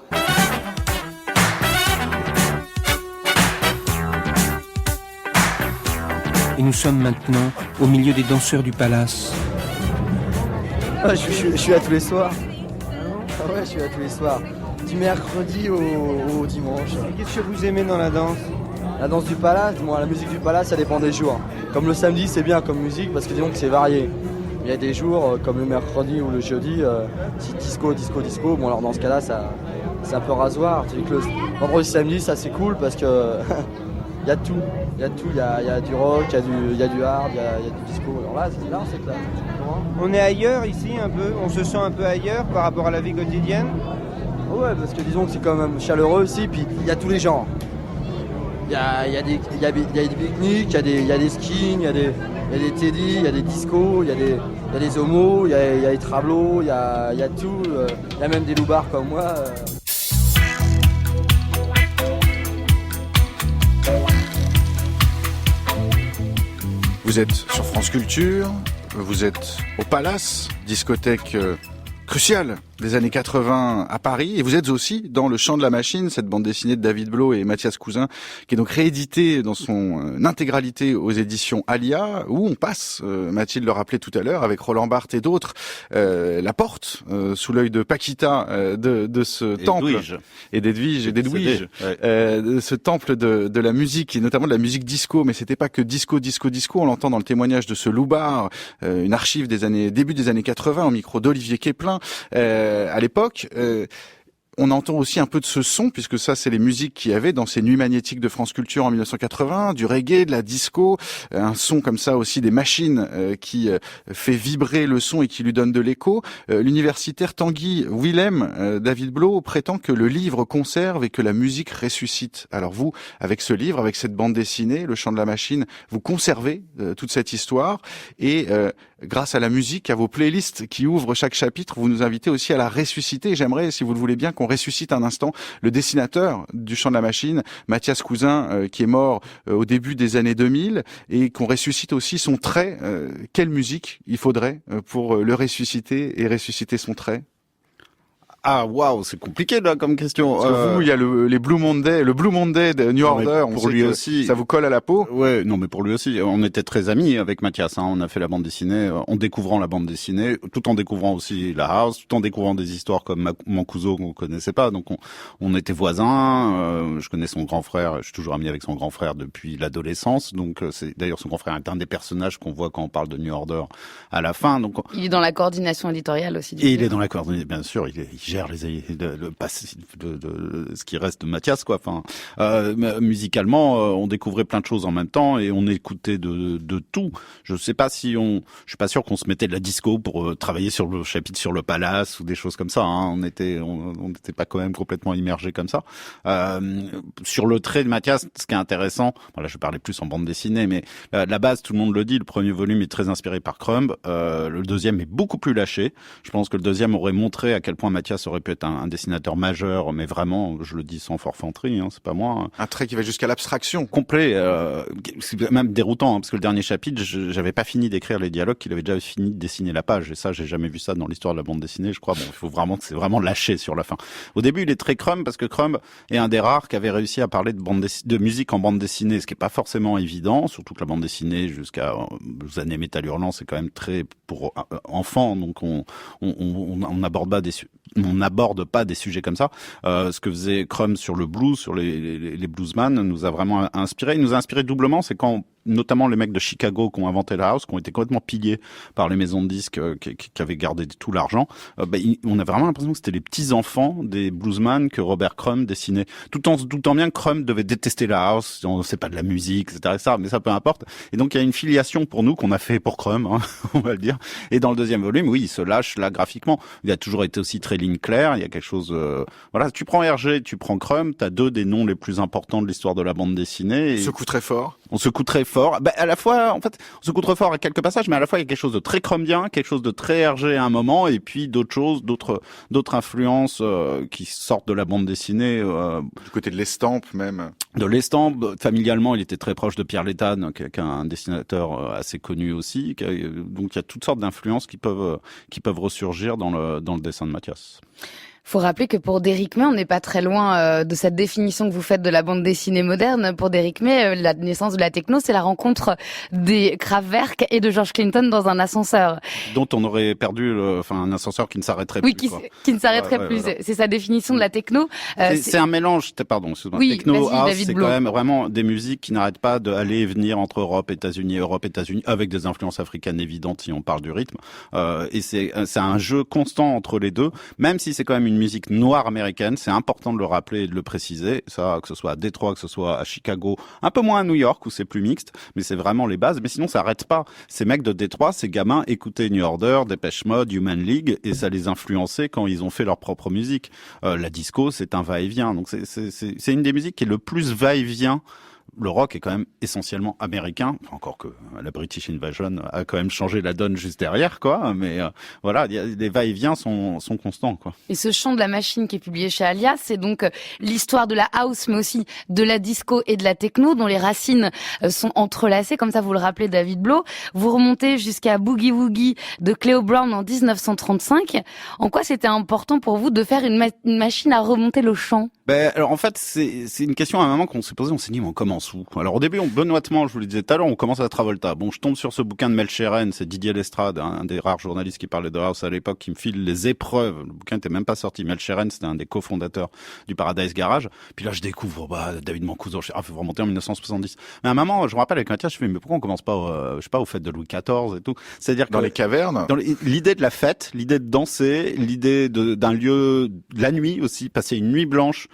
Et nous sommes maintenant au milieu des danseurs du palace. Je suis là tous les soirs. Ah ouais, je suis là tous les soirs. Du mercredi au dimanche. Qu'est-ce que vous aimez dans la danse? La danse du palace, bon, la musique du palace, ça dépend des jours. Comme le samedi, c'est bien comme musique parce que disons que c'est varié. Il y a des jours, comme le mercredi ou le jeudi, c'est disco. Bon, alors dans ce cas-là, c'est un peu rasoir. Tu sais que le vendredi, samedi, ça c'est cool parce que il y a tout. Il y a du rock, il y a du hard, il y a du disco. Alors là, c'est clair. On est ailleurs ici un peu, on se sent un peu ailleurs par rapport à la vie quotidienne. Ouais, parce que disons que c'est quand même chaleureux aussi, puis il y a tous les genres. Il y a des pique-niques, il y a des skins, il y a des teddy, il y a des discos, il y a des homos, il y a des trablos, il y a tout. Il y a même des loupards comme moi. Vous êtes sur France Culture, vous êtes au Palace, discothèque cruciale des années 80 à Paris, et vous êtes aussi dans Le Chant de la Machine, cette bande dessinée de David Blo et Mathias Cousin, qui est donc rééditée dans son intégralité aux éditions Alia, où on passe, Mathilde le rappelait tout à l'heure, avec Roland Barthes et d'autres, la porte sous l'œil de Paquita de ce temple et d'Edwige, de ce temple de la musique, et notamment de la musique disco, mais c'était pas que disco, on l'entend dans le témoignage de ce loupard, une archive début des années 80, au micro d'Olivier Quéplin. À l'époque, on entend aussi un peu de ce son, puisque ça, c'est les musiques qu'il y avait dans ces nuits magnétiques de France Culture en 1980, du reggae, de la disco, un son comme ça aussi des machines qui fait vibrer le son et qui lui donne de l'écho. L'universitaire Tanguy Willem, David Blo, prétend que le livre conserve et que la musique ressuscite. Alors vous, avec ce livre, avec cette bande dessinée, Le Chant de la Machine, vous conservez toute cette histoire et grâce à la musique, à vos playlists qui ouvrent chaque chapitre, vous nous invitez aussi à la ressusciter. J'aimerais, si vous le voulez bien, qu'on ressuscite un instant le dessinateur du Chant de la Machine, Mathias Cousin, qui est mort au début des années 2000, et qu'on ressuscite aussi son trait. Quelle musique il faudrait pour le ressusciter et ressusciter son trait? Ah waouh, c'est compliqué là comme question. Parce que vous, il y a le Blue Monday de New Order. Pour lui aussi, ça vous colle à la peau. Ouais, non mais pour lui aussi, on était très amis avec Mathias. On a fait la bande dessinée en découvrant la bande dessinée, tout en découvrant aussi la house, tout en découvrant des histoires comme Mancuso qu'on connaissait pas. Donc on était voisins. Je connais son grand frère. Je suis toujours ami avec son grand frère depuis l'adolescence. Donc c'est d'ailleurs son grand frère est un des personnages qu'on voit quand on parle de New Order à la fin. Donc il est dans la coordination éditoriale aussi. Et il est dans la coordination, bien sûr. Il gère le passé de ce qui reste de Mathias, quoi. Enfin, musicalement, on découvrait plein de choses en même temps et on écoutait de tout. Je suis pas sûr qu'on se mettait de la disco pour travailler sur le chapitre sur le Palace ou des choses comme ça. Hein. On n'était pas quand même complètement immergé comme ça. Sur le trait de Mathias, ce qui est intéressant, bon là je parlais plus en bande dessinée, mais la base, tout le monde le dit, le premier volume est très inspiré par Crumb. Le deuxième est beaucoup plus lâché. Je pense que le deuxième aurait montré à quel point Mathias aurait pu être un dessinateur majeur, mais vraiment, je le dis sans forfanterie, hein, c'est pas moi. Un trait qui va jusqu'à l'abstraction. Complet, c'est même déroutant, hein, parce que le dernier chapitre, j'avais pas fini d'écrire les dialogues, qu'il avait déjà fini de dessiner la page, et ça, j'ai jamais vu ça dans l'histoire de la bande dessinée, je crois. Bon, il faut vraiment que c'est vraiment lâché sur la fin. Au début, il est très Crumb, parce que Crumb est un des rares qui avait réussi à parler de musique en bande dessinée, ce qui est pas forcément évident, surtout que la bande dessinée, jusqu'à aux années Métal Hurlant, c'est quand même très pour enfants, donc on n'aborde pas des sujets comme ça. Ce que faisait Crumb sur le blues, sur les bluesman, nous a vraiment inspiré. Il nous a inspiré doublement, c'est quand notamment les mecs de Chicago qui ont inventé la house, qui ont été complètement pillés par les maisons de disques qui avaient gardé tout l'argent. On a vraiment l'impression que c'était les petits-enfants des bluesman que Robert Crumb dessinait. Tout en se doutant bien que Crumb devait détester la house, c'est pas de la musique, etc., mais ça peu importe. Et donc il y a une filiation pour nous qu'on a fait pour Crumb, on va le dire. Et dans le deuxième volume, oui, il se lâche là graphiquement. Il a toujours été aussi très ligne claire, il y a quelque chose... Voilà, tu prends Hergé, tu prends Crumb, t'as deux des noms les plus importants de l'histoire de la bande dessinée. Et... On secoue très fort. On secoue très fort. À la fois, en fait, on secoue très fort à quelques passages, mais à la fois il y a quelque chose de très Crumbien, quelque chose de très Hergé à un moment, et puis d'autres choses, d'autres influences qui sortent de la bande dessinée. Du côté de l'estampe même. De l'estampe. Familialement, il était très proche de Pierre Létane, qui est un dessinateur assez connu aussi. Donc il y a toutes sortes d'influences qui peuvent ressurgir dans le dessin de Mathias. Faut rappeler que pour Derrick May, on n'est pas très loin de cette définition que vous faites de la bande dessinée moderne. Pour Derrick May, la naissance de la techno, c'est la rencontre des Kraftwerk et de George Clinton dans un ascenseur. Dont on aurait perdu un ascenseur qui ne s'arrêterait plus. Oui, qui ne s'arrêterait plus. Voilà. C'est sa définition de la techno. C'est un mélange, excuse-moi. Oui, techno, house, David c'est Blo. quand même vraiment des musiques qui n'arrêtent pas d'aller et venir entre Europe, États-Unis, avec des influences africaines évidentes si on parle du rythme. Et c'est un jeu constant entre les deux, même si c'est quand même une musique noire américaine, c'est important de le rappeler et de le préciser, ça, que ce soit à Détroit, que ce soit à Chicago, un peu moins à New York où c'est plus mixte, mais c'est vraiment les bases, mais sinon ça arrête pas. Ces mecs de Détroit, ces gamins écoutaient New Order, Depeche Mode, Human League, et ça les influençait quand ils ont fait leur propre musique. La disco, c'est un va-et-vient, donc c'est une des musiques qui est le plus va-et-vient. Le rock est quand même essentiellement américain, encore que la British Invasion a quand même changé la donne juste derrière, quoi. Mais voilà, les va-et-vient sont constants, quoi. Et ce chant de la machine qui est publié chez Alias, c'est donc l'histoire de la house, mais aussi de la disco et de la techno, dont les racines sont entrelacées, comme ça vous le rappelez, David Blo. Vous remontez jusqu'à Boogie Woogie de Cleo Brown en 1935. En quoi c'était important pour vous de faire une machine à remonter le chant? Alors en fait, c'est une question à un moment qu'on s'est posée, on s'est dit, mais on commence où? Alors au début, benoîtement, je vous le disais tout à l'heure, on commence à Travolta. Bon, je tombe sur ce bouquin de Mel Sheeran, c'est Didier Lestrade, un des rares journalistes qui parlait de house à l'époque, qui me file les épreuves. Le bouquin n'était même pas sorti. Mel Sheeran, c'était un des cofondateurs du Paradise Garage. Puis là, je découvre David Mancuso. Faut remonter en 1970. Mais à un moment, je me rappelle avec Mathias, je fais, mais pourquoi on commence pas, aux fêtes de Louis XIV et tout? C'est-à-dire dans les cavernes. L'idée de la fête, l'idée de danser, l'idée d'un lieu, la nuit aussi, passer une nuit blanche.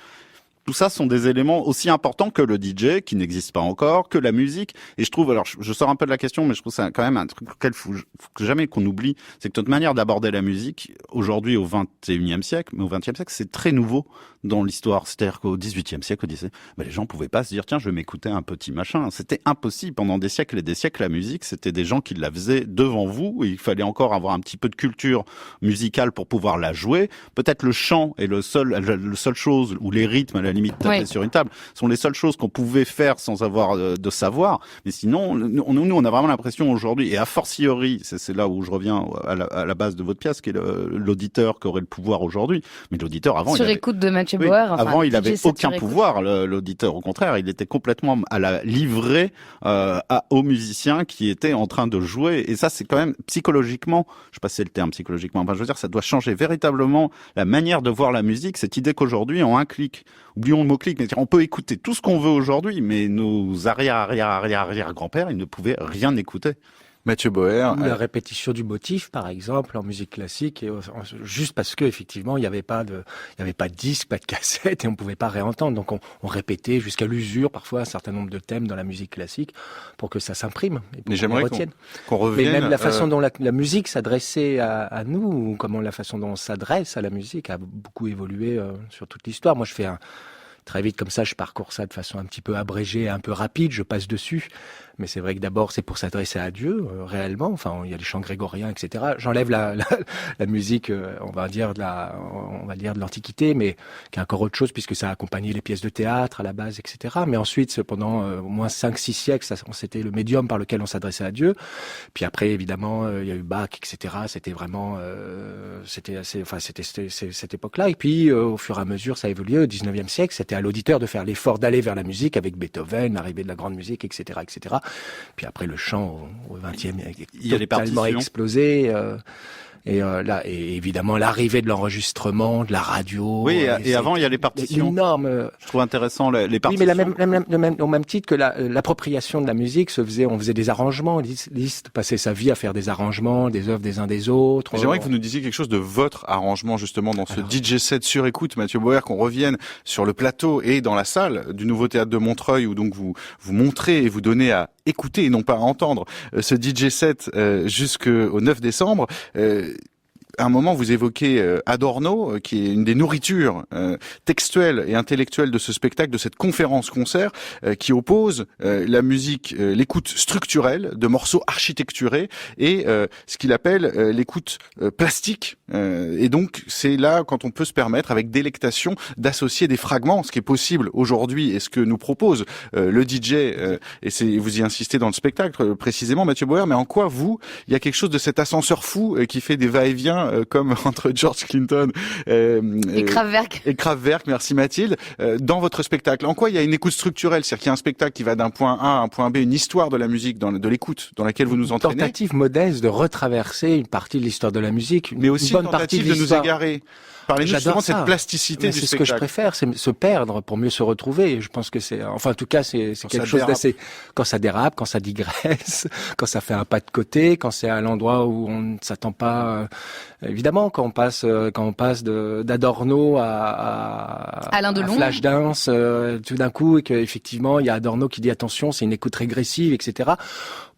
Tout ça sont des éléments aussi importants que le DJ, qui n'existe pas encore, que la musique. Et je trouve, alors je sors un peu de la question, mais je trouve ça quand même un truc auquel faut jamais qu'on oublie, c'est que notre manière d'aborder la musique, aujourd'hui au 21e siècle, mais au 20e siècle, c'est très nouveau dans l'histoire. C'est-à-dire qu'au 18e siècle, les gens pouvaient pas se dire, tiens, je vais m'écouter un petit machin. C'était impossible. Pendant des siècles et des siècles, la musique, c'était des gens qui la faisaient devant vous. Et il fallait encore avoir un petit peu de culture musicale pour pouvoir la jouer. Peut-être le chant est le seul chose, ou les rythmes, à la limite, taper sur une table, sont les seules choses qu'on pouvait faire sans avoir de savoir. Mais sinon, nous, on a vraiment l'impression aujourd'hui, et a fortiori, c'est là où je reviens à la base de votre pièce, qui est l'auditeur qui aurait le pouvoir aujourd'hui. Mais l'auditeur, avant, sur écoute de Mathieu Bauer. Avant, il avait aucun pouvoir, l'auditeur. Au contraire, il était complètement livré aux musiciens qui étaient en train de jouer. Et ça, c'est quand même psychologiquement, je sais pas si c'est le terme psychologiquement, je veux dire, ça doit changer véritablement la manière de voir la musique. Cette idée qu'aujourd'hui, en un clic, oublions le mot clic, mais on peut écouter tout ce qu'on veut aujourd'hui, mais nos arrière-grands-pères, ils ne pouvaient rien écouter. Mathieu Bauer. La répétition du motif, par exemple, en musique classique, juste parce que effectivement, il n'y avait pas de disque, pas de cassette, et on pouvait pas réentendre. Donc, on répétait jusqu'à l'usure, parfois, un certain nombre de thèmes dans la musique classique pour que ça s'imprime. Et mais j'aimerais qu'on revienne. Mais même la façon dont la musique s'adressait à nous, ou comment la façon dont on s'adresse à la musique a beaucoup évolué sur toute l'histoire. Moi, je fais très vite comme ça, je parcours ça de façon un petit peu abrégée, un peu rapide, je passe dessus. Mais c'est vrai que d'abord, c'est pour s'adresser à Dieu, réellement. Enfin, il y a les chants grégoriens, etc. J'enlève la musique, on va dire de l'Antiquité, mais qui est encore autre chose, puisque ça a accompagné les pièces de théâtre à la base, etc. Mais ensuite, pendant au moins 5-6 siècles, c'était le médium par lequel on s'adressait à Dieu. Puis après, évidemment, il y a eu Bach, etc. C'était vraiment, c'était cette époque-là. Et puis, au fur et à mesure, ça a évolué. Au 19e siècle, c'était à l'auditeur de faire l'effort d'aller vers la musique avec Beethoven, l'arrivée de la grande musique, etc., etc. Puis après, le chant au 20e il y a totalement explosé. Et là, et évidemment, l'arrivée de l'enregistrement, de la radio. Oui, et avant, il y a les partitions. Énorme. Je trouve intéressant les partitions. Oui, mais au même titre que l'appropriation de la musique on faisait des arrangements. Liszt passait sa vie à faire des arrangements, des œuvres des uns des autres. J'aimerais que vous nous disiez quelque chose de votre arrangement, justement, dans ce DJ set sur écoute, Mathieu Bauer, qu'on revienne sur le plateau et dans la salle du Nouveau Théâtre de Montreuil, où donc vous montrez et vous donnez à écouter et non pas à entendre ce DJ set jusqu'au 9 décembre. À un moment, vous évoquez Adorno, qui est une des nourritures textuelles et intellectuelles de ce spectacle, de cette conférence-concert, qui oppose la musique, l'écoute structurelle de morceaux architecturés et ce qu'il appelle l'écoute plastique. Et donc, c'est là quand on peut se permettre, avec délectation, d'associer des fragments, ce qui est possible aujourd'hui et ce que nous propose le DJ. Et vous y insistez dans le spectacle précisément, Mathieu Bauer. Mais en quoi, il y a quelque chose de cet ascenseur fou qui fait des va-et-vient comme entre George Clinton et Kraftwerk. Et Kraftwerk, merci Mathilde, dans votre spectacle. En quoi il y a une écoute structurelle, c'est-à-dire qu'il y a un spectacle qui va d'un point A à un point B, une histoire de la musique, de l'écoute, dans laquelle vous nous entraînez. Une tentative modeste de retraverser une partie de l'histoire de la musique, mais aussi une tentative de nous égarer. Parlez-nous justement de cette plasticité du spectacle. C'est ce que je préfère, c'est se perdre pour mieux se retrouver. Je pense que en tout cas, c'est quelque chose d'assez, quand ça dérape, quand ça digresse, quand ça fait un pas de côté, quand c'est à l'endroit où on ne s'attend pas. Évidemment, quand on passe d'Adorno à Alain Delon, Flashdance, tout d'un coup, et qu'effectivement, il y a Adorno qui dit attention, c'est une écoute régressive, etc.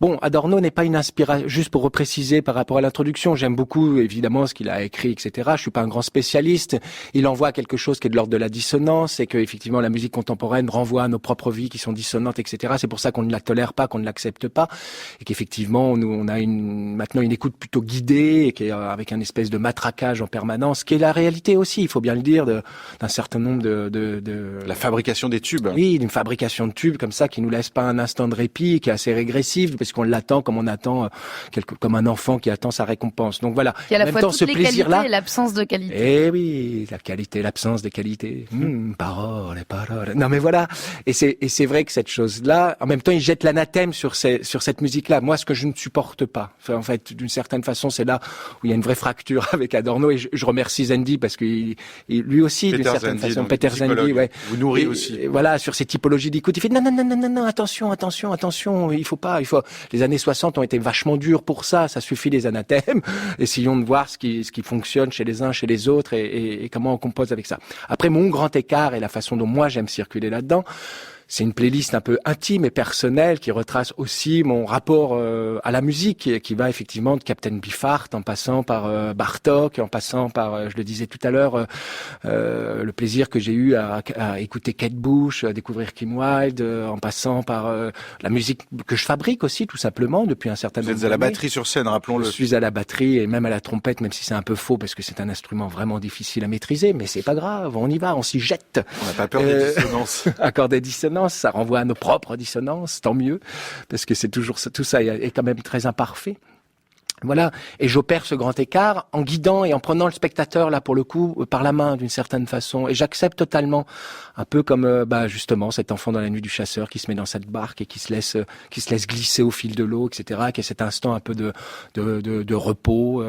Bon, Adorno n'est pas une inspiration, juste pour repréciser par rapport à l'introduction, j'aime beaucoup, évidemment, ce qu'il a écrit, etc. Je suis pas un grand spécialiste. Il envoie quelque chose qui est de l'ordre de la dissonance, et que, effectivement, la musique contemporaine renvoie à nos propres vies qui sont dissonantes, etc. C'est pour ça qu'on ne la tolère pas, qu'on ne l'accepte pas, et qu'effectivement, on a maintenant une écoute plutôt guidée, et qui est avec un espèce de matraquage en permanence, qui est la réalité aussi, il faut bien le dire, d'un certain nombre de la fabrication des tubes. Oui, d'une fabrication de tubes comme ça, qui nous laisse pas un instant de répit, qui est assez régressive, parce qu'on l'attend comme on attend comme un enfant qui attend sa récompense. Donc voilà. Il y a à la fois toutes les qualités et l'absence de qualité. Eh oui, la qualité, l'absence de qualité. Paroles. Non mais voilà. Et c'est vrai que cette chose-là, en même temps, il jette l'anathème sur cette musique-là. Moi, ce que je ne supporte pas. Enfin, en fait, d'une certaine façon, c'est là où il y a une vraie fracture avec Adorno. Et je remercie Zendi parce que lui aussi, d'une certaine façon, Peter Zendi, ouais. Vous nourrit aussi. Voilà, sur ces typologies d'écoute. Il fait non, attention. Il faut. Les années 60 ont été vachement dures pour ça. Ça suffit les anathèmes. Essayons de voir ce qui fonctionne chez les uns, chez les autres et comment on compose avec ça. Après, mon grand écart et la façon dont moi j'aime circuler là-dedans, c'est une playlist un peu intime et personnelle qui retrace aussi mon rapport à la musique, qui va effectivement de Captain Beefheart en passant par Bartók, en passant par, je le disais tout à l'heure, le plaisir que j'ai eu à écouter Kate Bush, à découvrir Kim Wilde, en passant par la musique que je fabrique aussi tout simplement depuis un certain nombre d'années. Vous êtes à la batterie sur scène, rappelons-le. Je suis à la batterie et même à la trompette, même si c'est un peu faux parce que c'est un instrument vraiment difficile à maîtriser, mais c'est pas grave, on y va, on s'y jette. On n'a pas peur des dissonances. Accord des dissonances. Ça renvoie à nos propres dissonances, tant mieux, parce que c'est toujours tout ça est quand même très imparfait. Voilà, et j'opère ce grand écart en guidant et en prenant le spectateur là pour le coup par la main d'une certaine façon, et j'accepte totalement, un peu comme justement cet enfant dans la nuit du chasseur qui se met dans cette barque et qui se laisse glisser au fil de l'eau, etc., qui a cet instant un peu de repos,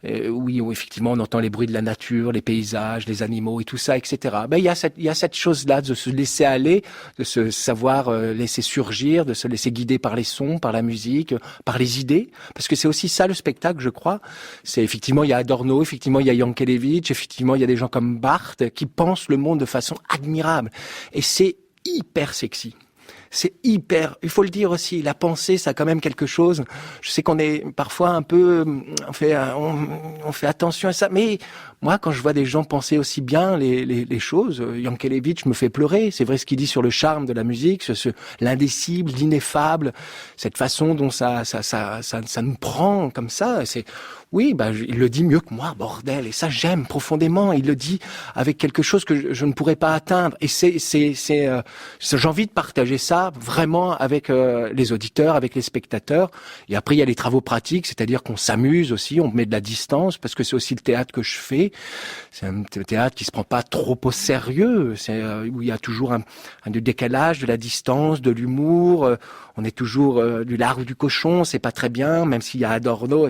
oui, où effectivement on entend les bruits de la nature, les paysages, les animaux et tout ça, etc. Il y a cette chose là de se laisser aller, de se savoir laisser surgir, de se laisser guider par les sons, par la musique, par les idées, parce que c'est aussi ça le spectacle, je crois. C'est effectivement, il y a Adorno, effectivement, il y a Yankelevitch, effectivement, il y a des gens comme Barthes qui pensent le monde de façon admirable. Et c'est hyper sexy. C'est hyper, il faut le dire aussi, la pensée, ça a quand même quelque chose. Je sais qu'on est parfois un peu, on fait attention à ça, mais moi, quand je vois des gens penser aussi bien les choses, Yankelevitch me fait pleurer. C'est vrai ce qu'il dit sur le charme de la musique, l'indicible, l'ineffable, cette façon dont ça nous prend comme ça. Oui, il le dit mieux que moi, bordel. Et ça, j'aime profondément. Il le dit avec quelque chose que je ne pourrais pas atteindre. Et j'ai envie de partager ça là vraiment avec les auditeurs, avec les spectateurs. Et après, il y a les travaux pratiques, c'est-à-dire qu'on s'amuse aussi, on met de la distance, parce que c'est aussi le théâtre que je fais. C'est un théâtre qui se prend pas trop au sérieux, où il y a toujours un décalage, de la distance, de l'humour. On est toujours du lard ou du cochon, c'est pas très bien, même s'il y a Adorno.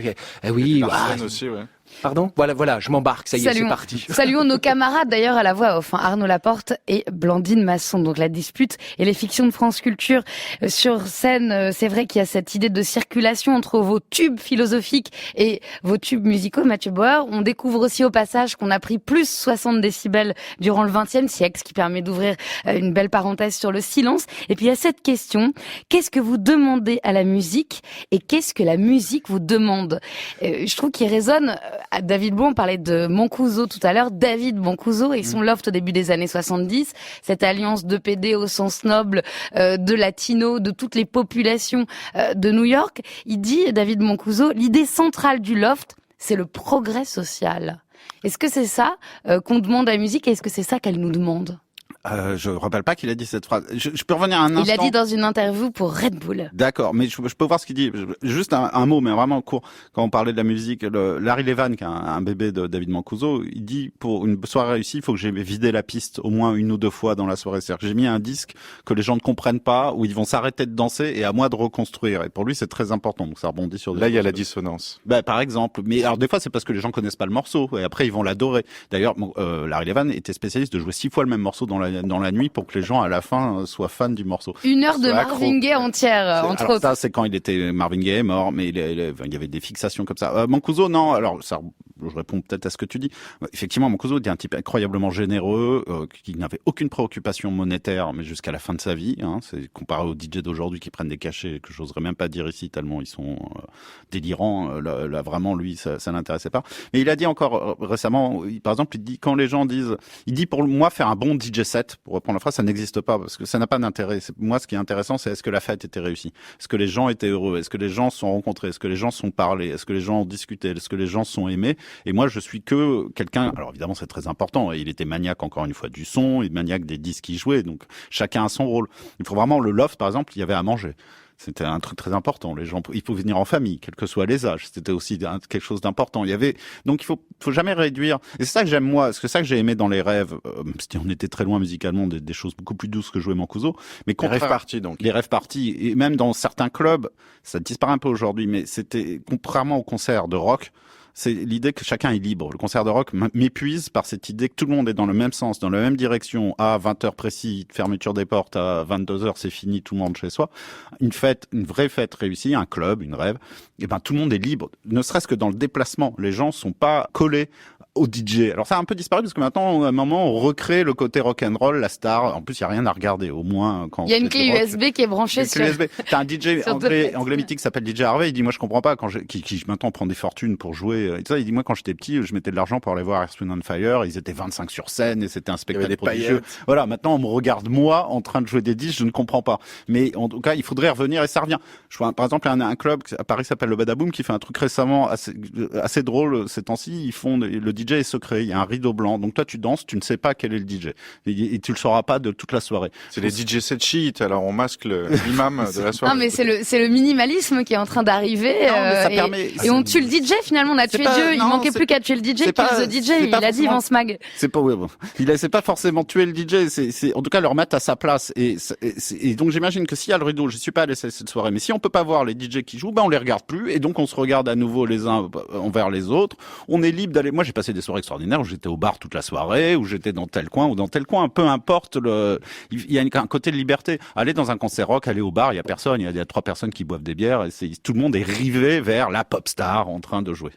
Oui, aussi, ouais. Pardon, voilà, je m'embarque, ça y est, c'est parti. Saluons nos camarades d'ailleurs à la voix off, Arnaud Laporte et Blandine Masson. Donc la dispute et les fictions de France Culture sur scène, c'est vrai qu'il y a cette idée de circulation entre vos tubes philosophiques et vos tubes musicaux, Mathieu Bauer. On découvre aussi au passage qu'on a pris plus 60 décibels durant le XXe siècle, ce qui permet d'ouvrir une belle parenthèse sur le silence. Et puis il y a cette question, qu'est-ce que vous demandez à la musique et qu'est-ce que la musique vous demande? Je trouve qu'il résonne... David Blanc, on parlait de Mancuso tout à l'heure, David Mancuso et son loft au début des années 70, cette alliance de PD au sens noble, de latino, de toutes les populations de New York. Il dit, David Mancuso, l'idée centrale du loft, c'est le progrès social. Est-ce que c'est ça qu'on demande à la musique et est-ce que c'est ça qu'elle nous demande? Je rappelle pas qu'il a dit cette phrase. Je peux revenir un instant. Il l'a dit dans une interview pour Red Bull. D'accord, mais je peux voir ce qu'il dit. Juste un mot, mais vraiment court. Quand on parlait de la musique, Larry Levan, qui est un bébé de David Mancuso, il dit pour une soirée réussie, il faut que j'ai vidé la piste au moins une ou deux fois dans la soirée. C'est-à-dire que j'ai mis un disque que les gens ne comprennent pas, où ils vont s'arrêter de danser et à moi de reconstruire. Et pour lui, c'est très important. Donc ça rebondit sur. Là, il y a la dissonance. Par exemple. Mais alors des fois, c'est parce que les gens connaissent pas le morceau et après ils vont l'adorer. D'ailleurs, Larry Levan était spécialiste de jouer 6 fois le même morceau dans la nuit pour que les gens à la fin soient fans du morceau. 1 heure de Marvin Gaye entière, entre autres. Ça, c'est quand Marvin Gaye est mort, mais il y avait des fixations comme ça. Mancuso, non. Alors ça, je réponds peut-être à ce que tu dis. Effectivement, Mancuso était un type incroyablement généreux, qui n'avait aucune préoccupation monétaire, mais jusqu'à la fin de sa vie. C'est comparé aux DJ d'aujourd'hui qui prennent des cachets que j'oserais même pas dire ici tellement ils sont délirants. Là, vraiment, lui, ça l'intéressait pas. Mais il a dit encore récemment, par exemple, il dit quand les gens disent, il dit pour moi faire un bon DJ set, pour reprendre la phrase, ça n'existe pas parce que ça n'a pas d'intérêt. Moi, ce qui est intéressant, c'est est-ce que la fête était réussie, est-ce que les gens étaient heureux, est-ce que les gens se sont rencontrés, est-ce que les gens se sont parlé, est-ce que les gens ont discuté, est-ce que les gens se sont aimés. Et moi, je suis que quelqu'un. Alors évidemment, c'est très important. Et il était maniaque encore une fois du son, il est maniaque des disques qu'il jouait. Donc chacun a son rôle. Il faut vraiment le loft, par exemple, il y avait à manger. C'était un truc très important. Les gens, il faut venir en famille, quels que soient les âges. C'était aussi quelque chose d'important. Donc il faut jamais réduire. Et c'est ça que j'aime moi. C'est ça que j'ai aimé dans les rêves. Si on était très loin musicalement des choses beaucoup plus douces que jouait Mancuso. Mais les rêves parties, donc. Les rêves parties. Et même dans certains clubs, ça disparaît un peu aujourd'hui, mais c'était, contrairement au concert de rock, c'est l'idée que chacun est libre. Le concert de rock m'épuise par cette idée que tout le monde est dans le même sens, dans la même direction. À 20h précis, fermeture des portes, à 22h, c'est fini, tout le monde chez soi. Une vraie fête réussie, un club, une rêve. Et tout le monde est libre. Ne serait-ce que dans le déplacement. Les gens sont pas collés au DJ. Alors ça a un peu disparu parce que maintenant, à un moment, on recrée le côté rock'n'roll, la star. En plus, il y a rien à regarder. Au moins, quand il y a une clé USB qui est branchée sur. T'as un DJ anglais mythique qui s'appelle DJ Harvey. Il dit, moi, je comprends pas qui maintenant prend des fortunes pour jouer. Et tout ça, il dit, moi, quand j'étais petit, je mettais de l'argent pour aller voir Earth, Wind & Fire. Ils étaient 25 sur scène et c'était un spectacle prodigieux. Voilà. Maintenant, on me regarde moi en train de jouer des disques. Je ne comprends pas. Mais en tout cas, il faudrait revenir et ça revient. Je vois, par exemple, un club à Paris s'appelle le Badaboom qui fait un truc récemment assez drôle ces temps-ci. Ils font le DJ est secret. Il y a un rideau blanc. Donc toi, tu danses, tu ne sais pas quel est le DJ. Et tu le sauras pas de toute la soirée. C'est les DJ set sheet. Alors on masque l'imam de la soirée. Non, mais c'est le minimalisme qui est en train d'arriver. Et on tue le DJ finalement. On a tué Dieu. Il manquait plus qu'à tuer le DJ. Kill the DJ. Il a dit Vance Mag. C'est pas, c'est pas forcément tuer le DJ. C'est en tout cas le remettre à sa place. Et donc j'imagine que s'il y a le rideau, je suis pas allé cette soirée, mais si on peut pas voir les DJ qui jouent, on les regarde plus. Et donc on se regarde à nouveau les uns envers les autres. On est libre d'aller. Moi, j'ai passé des soirées extraordinaires où j'étais au bar toute la soirée, où j'étais dans tel coin ou dans tel coin. Peu importe il y a un côté de liberté. Aller dans un concert rock, aller au bar, il y a personne. Il y a 3 personnes qui boivent des bières et tout le monde est rivé vers la pop star en train de jouer.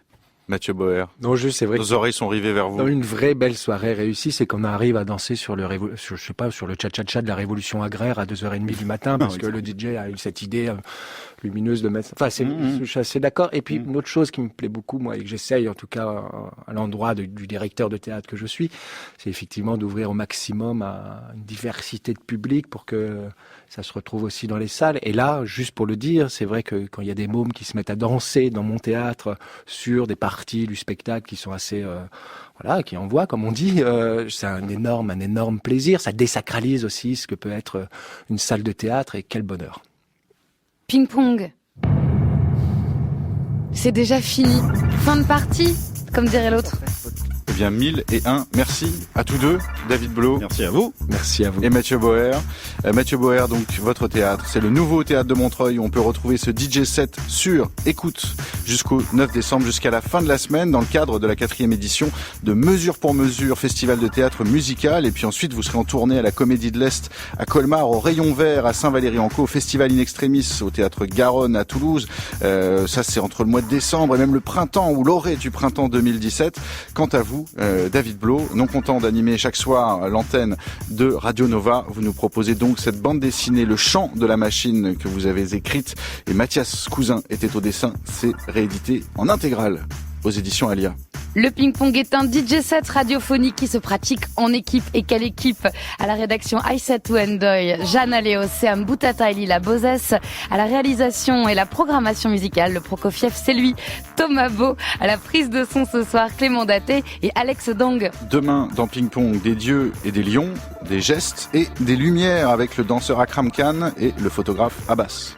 Mathieu Bauer. Non, juste, c'est vrai. Nos oreilles sont rivées vers vous. Dans une vraie belle soirée réussie, c'est qu'on arrive à danser sur le cha-cha-cha de la révolution agraire à 2h30 du matin, parce que le DJ a eu cette idée, lumineuse de mettre. Enfin, je suis assez d'accord. Et puis une autre chose qui me plaît beaucoup, moi, et que j'essaye en tout cas à l'endroit du directeur de théâtre que je suis, c'est effectivement d'ouvrir au maximum à une diversité de public pour que ça se retrouve aussi dans les salles. Et là, juste pour le dire, c'est vrai que quand il y a des mômes qui se mettent à danser dans mon théâtre sur des parties du spectacle qui sont assez qui envoient, comme on dit, c'est un énorme plaisir. Ça désacralise aussi ce que peut être une salle de théâtre, et quel bonheur. Ping-pong. C'est déjà fini. Fin de partie, comme dirait l'autre. Eh bien, 1001 merci à tous deux, David Blo. Merci à vous. Merci à vous. Et Mathieu Boer. Mathieu Boer, donc, votre théâtre, c'est le nouveau théâtre de Montreuil où on peut retrouver ce DJ set sur écoute jusqu'au 9 décembre, jusqu'à la fin de la semaine, dans le cadre de la 4e édition de Mesure pour Mesure, festival de théâtre musical. Et puis ensuite, vous serez en tournée à la Comédie de l'Est, à Colmar, au Rayon Vert, à Saint-Valery-en-Caux, au Festival In Extremis, au Théâtre Garonne, à Toulouse. Ça, c'est entre le mois de décembre et même le printemps, ou l'orée du printemps 2017. Quant à vous, David Blo, non content d'animer chaque soir l'antenne de Radio Nova, vous nous proposez donc cette bande dessinée Le Chant de la Machine que vous avez écrite, et Mathias Cousin était au dessin. C'est réédité en intégrale aux éditions Alia. Le ping-pong est un DJ set radiophonique qui se pratique en équipe. Et quelle équipe! À la rédaction Aïssatou Ndoye, Jeanne Aléo, Seam Boutata et Lila Bozès. À la réalisation et la programmation musicale, le Prokofiev, c'est lui, Thomas Beau. À la prise de son ce soir, Clément Daté et Alex Dang. Demain, dans Ping-Pong, des dieux et des lions, des gestes et des lumières avec le danseur Akram Khan et le photographe Abbas.